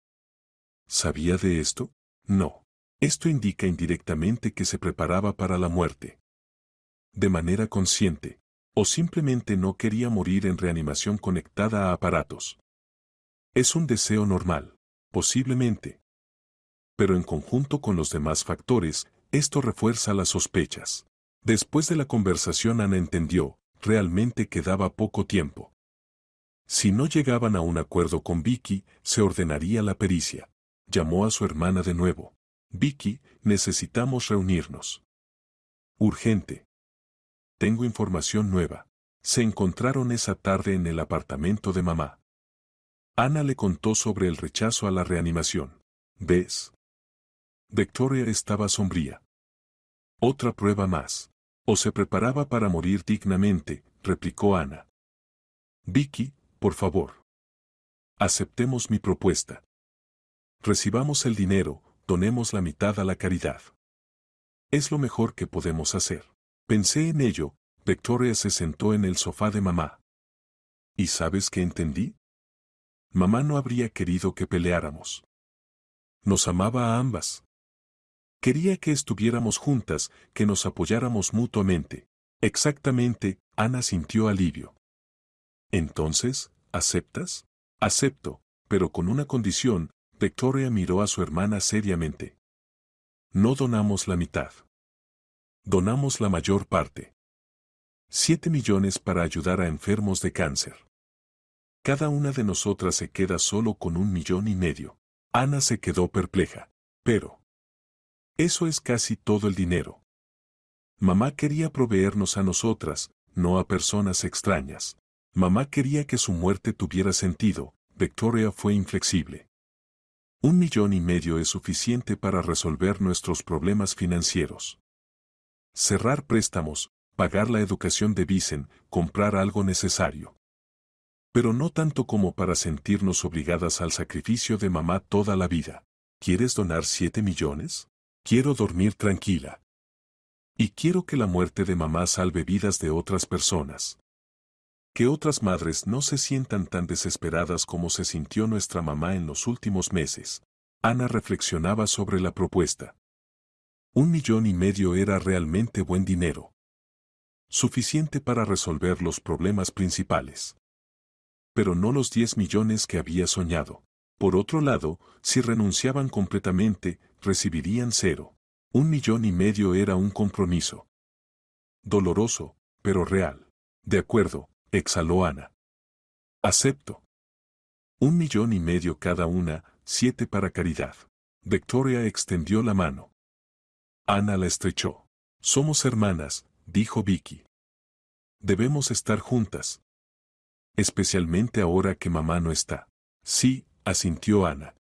¿Sabía de esto? No. Esto indica indirectamente que se preparaba para la muerte. De manera consciente. O simplemente no quería morir en reanimación conectada a aparatos. Es un deseo normal, posiblemente. Pero en conjunto con los demás factores, esto refuerza las sospechas. Después de la conversación Ana entendió, realmente quedaba poco tiempo. Si no llegaban a un acuerdo con Vicky, se ordenaría la pericia. Llamó a su hermana de nuevo. Vicky, necesitamos reunirnos. Urgente. Tengo información nueva. Se encontraron esa tarde en el apartamento de mamá. Ana le contó sobre el rechazo a la reanimación. ¿Ves? Victoria estaba sombría. Otra prueba más. O se preparaba para morir dignamente, replicó Ana. Vicky, por favor. Aceptemos mi propuesta. Recibamos el dinero, donemos la mitad a la caridad. Es lo mejor que podemos hacer. Pensé en ello, Victoria se sentó en el sofá de mamá. ¿Y sabes qué entendí? Mamá no habría querido que peleáramos. Nos amaba a ambas. Quería que estuviéramos juntas, que nos apoyáramos mutuamente. Exactamente, Ana sintió alivio. Entonces, ¿aceptas? Acepto, pero con una condición. Victoria miró a su hermana seriamente. No donamos la mitad. Donamos la mayor parte. 7 millones para ayudar a enfermos de cáncer. Cada una de nosotras se queda solo con 1,5 millones. Ana se quedó perpleja. Pero eso es casi todo el dinero. Mamá quería proveernos a nosotras, no a personas extrañas. Mamá quería que su muerte tuviera sentido. Victoria fue inflexible. 1,5 millones es suficiente para resolver nuestros problemas financieros. Cerrar préstamos, pagar la educación de Vicen, comprar algo necesario. Pero no tanto como para sentirnos obligadas al sacrificio de mamá toda la vida. ¿Quieres donar 7 millones? Quiero dormir tranquila. Y quiero que la muerte de mamá salve vidas de otras personas. Que otras madres no se sientan tan desesperadas como se sintió nuestra mamá en los últimos meses. Ana reflexionaba sobre la propuesta. 1,5 millones era realmente buen dinero. Suficiente para resolver los problemas principales. Pero no los 10 millones que había soñado. Por otro lado, si renunciaban completamente, recibirían 0. 1,5 millones era un compromiso. Doloroso, pero real. De acuerdo, exhaló Ana. Acepto. 1,5 millones cada una, 7 para caridad. Victoria extendió la mano. Ana la estrechó. Somos hermanas, dijo Vicky. Debemos estar juntas. Especialmente ahora que mamá no está. Sí, asintió Ana.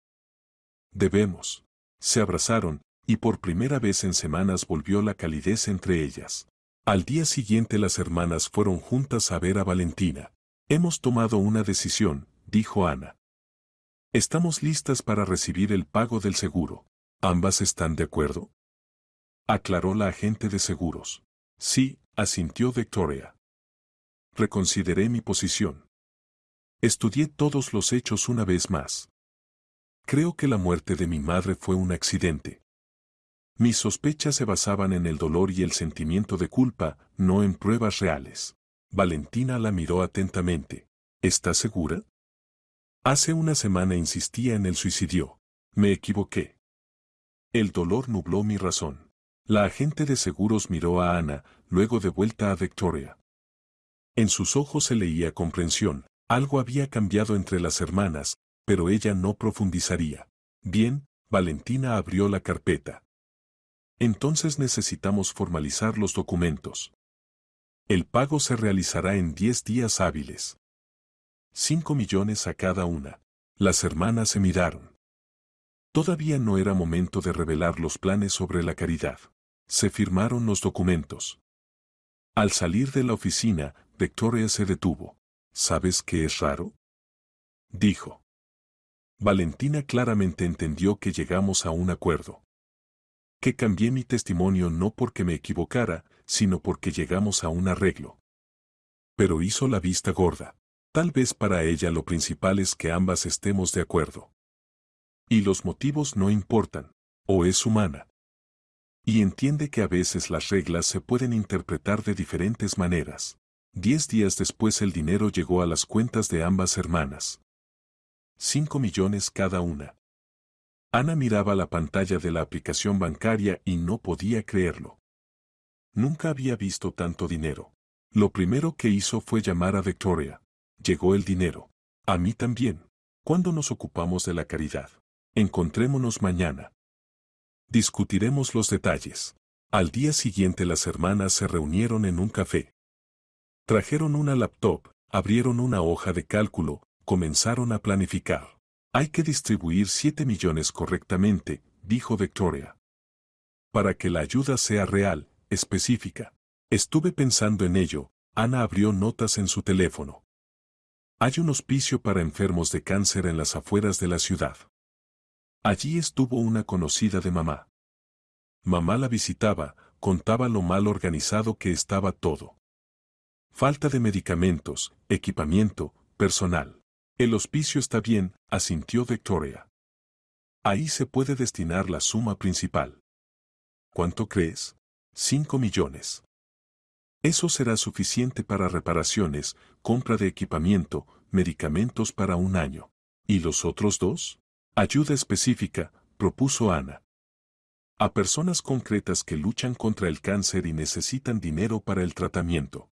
Debemos. Se abrazaron, y por primera vez en semanas volvió la calidez entre ellas. Al día siguiente las hermanas fueron juntas a ver a Valentina. Hemos tomado una decisión, dijo Ana. Estamos listas para recibir el pago del seguro. ¿Ambas están de acuerdo? Aclaró la agente de seguros. Sí, asintió Victoria. Reconsideré mi posición. Estudié todos los hechos una vez más. Creo que la muerte de mi madre fue un accidente. Mis sospechas se basaban en el dolor y el sentimiento de culpa, no en pruebas reales. Valentina la miró atentamente. ¿Estás segura? Hace una semana insistía en el suicidio. Me equivoqué. El dolor nubló mi razón. La agente de seguros miró a Ana, luego de vuelta a Victoria. En sus ojos se leía comprensión. Algo había cambiado entre las hermanas, pero ella no profundizaría. Bien, Valentina abrió la carpeta. Entonces necesitamos formalizar los documentos. El pago se realizará en 10 días hábiles. 5 millones a cada una. Las hermanas se miraron. Todavía no era momento de revelar los planes sobre la caridad. Se firmaron los documentos. Al salir de la oficina, Victoria se detuvo. ¿Sabes qué es raro? Dijo. Valentina claramente entendió que llegamos a un acuerdo. Que cambié mi testimonio no porque me equivocara, sino porque llegamos a un arreglo. Pero hizo la vista gorda. Tal vez para ella lo principal es que ambas estemos de acuerdo. Y los motivos no importan. o es humana. Y entiende que a veces las reglas se pueden interpretar de diferentes maneras. 10 días después el dinero llegó a las cuentas de ambas hermanas. 5 millones cada una. Ana miraba la pantalla de la aplicación bancaria y no podía creerlo. Nunca había visto tanto dinero. Lo primero que hizo fue llamar a Victoria. Llegó el dinero. A mí también. ¿Cuándo nos ocupamos de la caridad? Encontrémonos mañana. Discutiremos los detalles. Al día siguiente las hermanas se reunieron en un café. Trajeron una laptop, abrieron una hoja de cálculo, comenzaron a planificar. Hay que distribuir 7 millones correctamente, dijo Victoria. Para que la ayuda sea real, específica. Estuve pensando en ello. Ana abrió notas en su teléfono. Hay un hospicio para enfermos de cáncer en las afueras de la ciudad. Allí estuvo una conocida de mamá. Mamá la visitaba, contaba lo mal organizado que estaba todo. Falta de medicamentos, equipamiento, personal. El hospicio está bien, asintió Victoria. Ahí se puede destinar la suma principal. ¿Cuánto crees? 5 millones. Eso será suficiente para reparaciones, compra de equipamiento, medicamentos para un año. ¿Y los otros 2? Ayuda específica, propuso Ana. A personas concretas que luchan contra el cáncer y necesitan dinero para el tratamiento.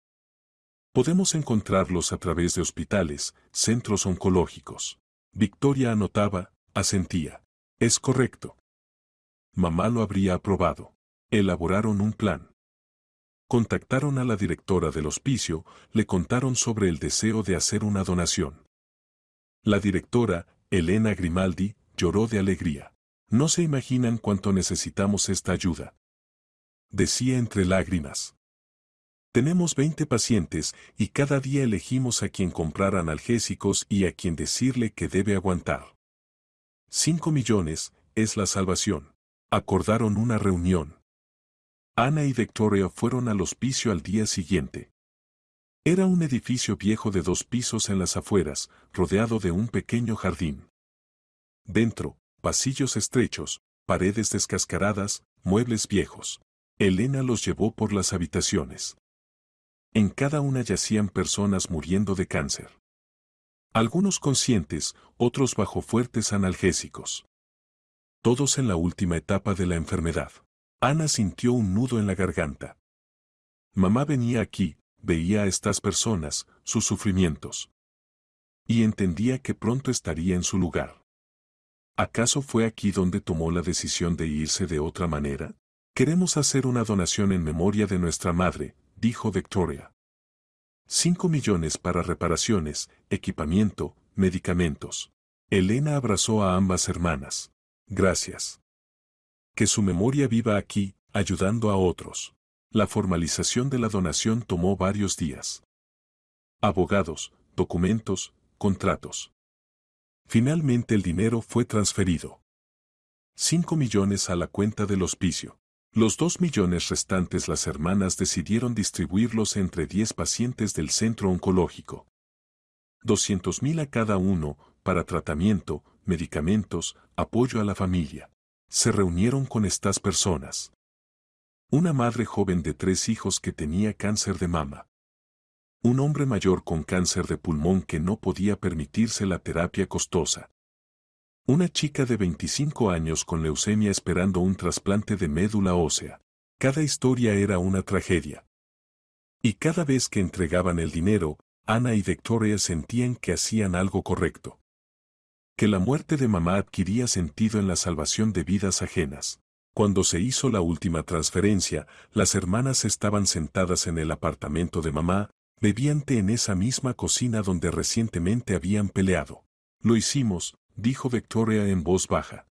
Podemos encontrarlos a través de hospitales, centros oncológicos. Victoria anotaba, asentía. Es correcto. Mamá lo habría aprobado. Elaboraron un plan. Contactaron a la directora del hospicio, le contaron sobre el deseo de hacer una donación. La directora, Elena Grimaldi, lloró de alegría. No se imaginan cuánto necesitamos esta ayuda. Decía entre lágrimas. Tenemos 20 pacientes y cada día elegimos a quien comprar analgésicos y a quien decirle que debe aguantar. 5 millones es la salvación. Acordaron una reunión. Ana y Victoria fueron al hospicio al día siguiente. Era un edificio viejo de 2 pisos en las afueras, rodeado de un pequeño jardín. Dentro, pasillos estrechos, paredes descascaradas, muebles viejos. Elena los llevó por las habitaciones. En cada una yacían personas muriendo de cáncer. Algunos conscientes, otros bajo fuertes analgésicos. Todos en la última etapa de la enfermedad. Ana sintió un nudo en la garganta. Mamá venía aquí, veía a estas personas, sus sufrimientos. Y entendía que pronto estaría en su lugar. ¿Acaso fue aquí donde tomó la decisión de irse de otra manera? Queremos hacer una donación en memoria de nuestra madre, dijo Victoria. 5 millones para reparaciones, equipamiento, medicamentos. Elena abrazó a ambas hermanas. Gracias. Que su memoria viva aquí, ayudando a otros. La formalización de la donación tomó varios días. Abogados, documentos, contratos. Finalmente el dinero fue transferido. 5 millones a la cuenta del hospicio. Los 2 millones restantes las hermanas decidieron distribuirlos entre 10 pacientes del centro oncológico. 200.000 a cada uno, para tratamiento, medicamentos, apoyo a la familia. Se reunieron con estas personas. Una madre joven de 3 hijos que tenía cáncer de mama. Un hombre mayor con cáncer de pulmón que no podía permitirse la terapia costosa. Una chica de 25 años con leucemia esperando un trasplante de médula ósea. Cada historia era una tragedia. Y cada vez que entregaban el dinero, Ana y Victoria sentían que hacían algo correcto. Que la muerte de mamá adquiría sentido en la salvación de vidas ajenas. Cuando se hizo la última transferencia, las hermanas estaban sentadas en el apartamento de mamá, bebían té en esa misma cocina donde recientemente habían peleado. Lo hicimos, dijo Victoria en voz baja.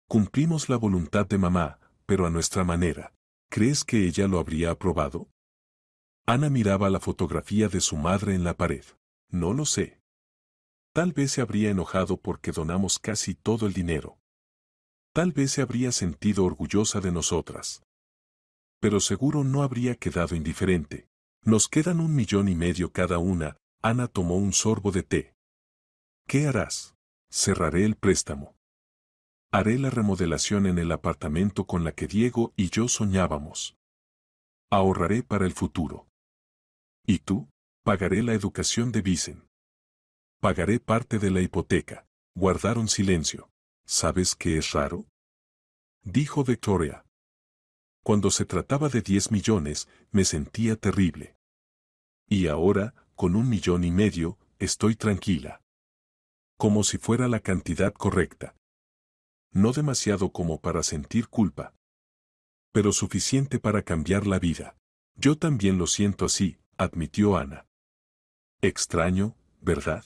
Cumplimos la voluntad de mamá, pero a nuestra manera. ¿Crees que ella lo habría aprobado? Ana miraba la fotografía de su madre en la pared. No lo sé. Tal vez se habría enojado porque donamos casi todo el dinero. Tal vez se habría sentido orgullosa de nosotras. Pero seguro no habría quedado indiferente. Nos quedan 1,5 millones cada una. Ana tomó un sorbo de té. ¿Qué harás? Cerraré el préstamo. Haré la remodelación en el apartamento con la que Diego y yo soñábamos. Ahorraré para el futuro. ¿Y tú? Pagaré la educación de Vicen. Pagaré parte de la hipoteca. Guardaron silencio. ¿Sabes qué es raro? Dijo Victoria. Cuando se trataba de 10 millones, me sentía terrible. Y ahora, con 1,5 millones, estoy tranquila. Como si fuera la cantidad correcta. No demasiado como para sentir culpa, pero suficiente para cambiar la vida. Yo también lo siento así, admitió Ana. Extraño, ¿verdad?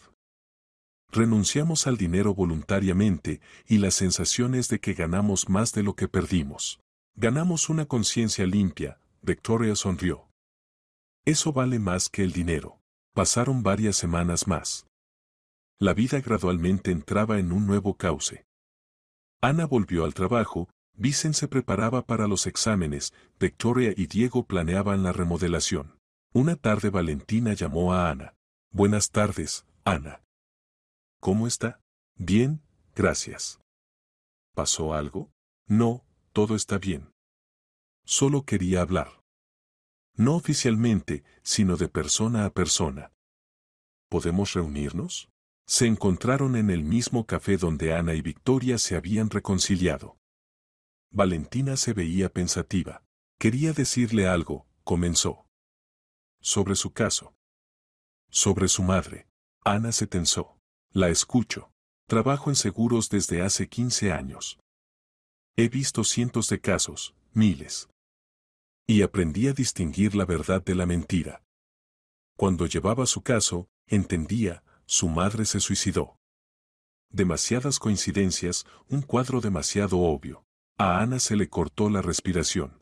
Renunciamos al dinero voluntariamente y la sensación es de que ganamos más de lo que perdimos. Ganamos una conciencia limpia, Victoria sonrió. Eso vale más que el dinero. Pasaron varias semanas más. La vida gradualmente entraba en un nuevo cauce. Ana volvió al trabajo, Vicen se preparaba para los exámenes, Victoria y Diego planeaban la remodelación. Una tarde Valentina llamó a Ana. Buenas tardes, Ana. ¿Cómo está? Bien, gracias. ¿Pasó algo? No, todo está bien. Solo quería hablar. No oficialmente, sino de persona a persona. ¿Podemos reunirnos? Se encontraron en el mismo café donde Ana y Victoria se habían reconciliado. Valentina se veía pensativa. Quería decirle algo, comenzó. Sobre su caso. Sobre su madre. Ana se tensó. La escucho. Trabajo en seguros desde hace 15 años. He visto cientos de casos, miles. Y aprendí a distinguir la verdad de la mentira. Cuando llevaba su caso, entendía, su madre se suicidó. Demasiadas coincidencias, un cuadro demasiado obvio. A Ana se le cortó la respiración.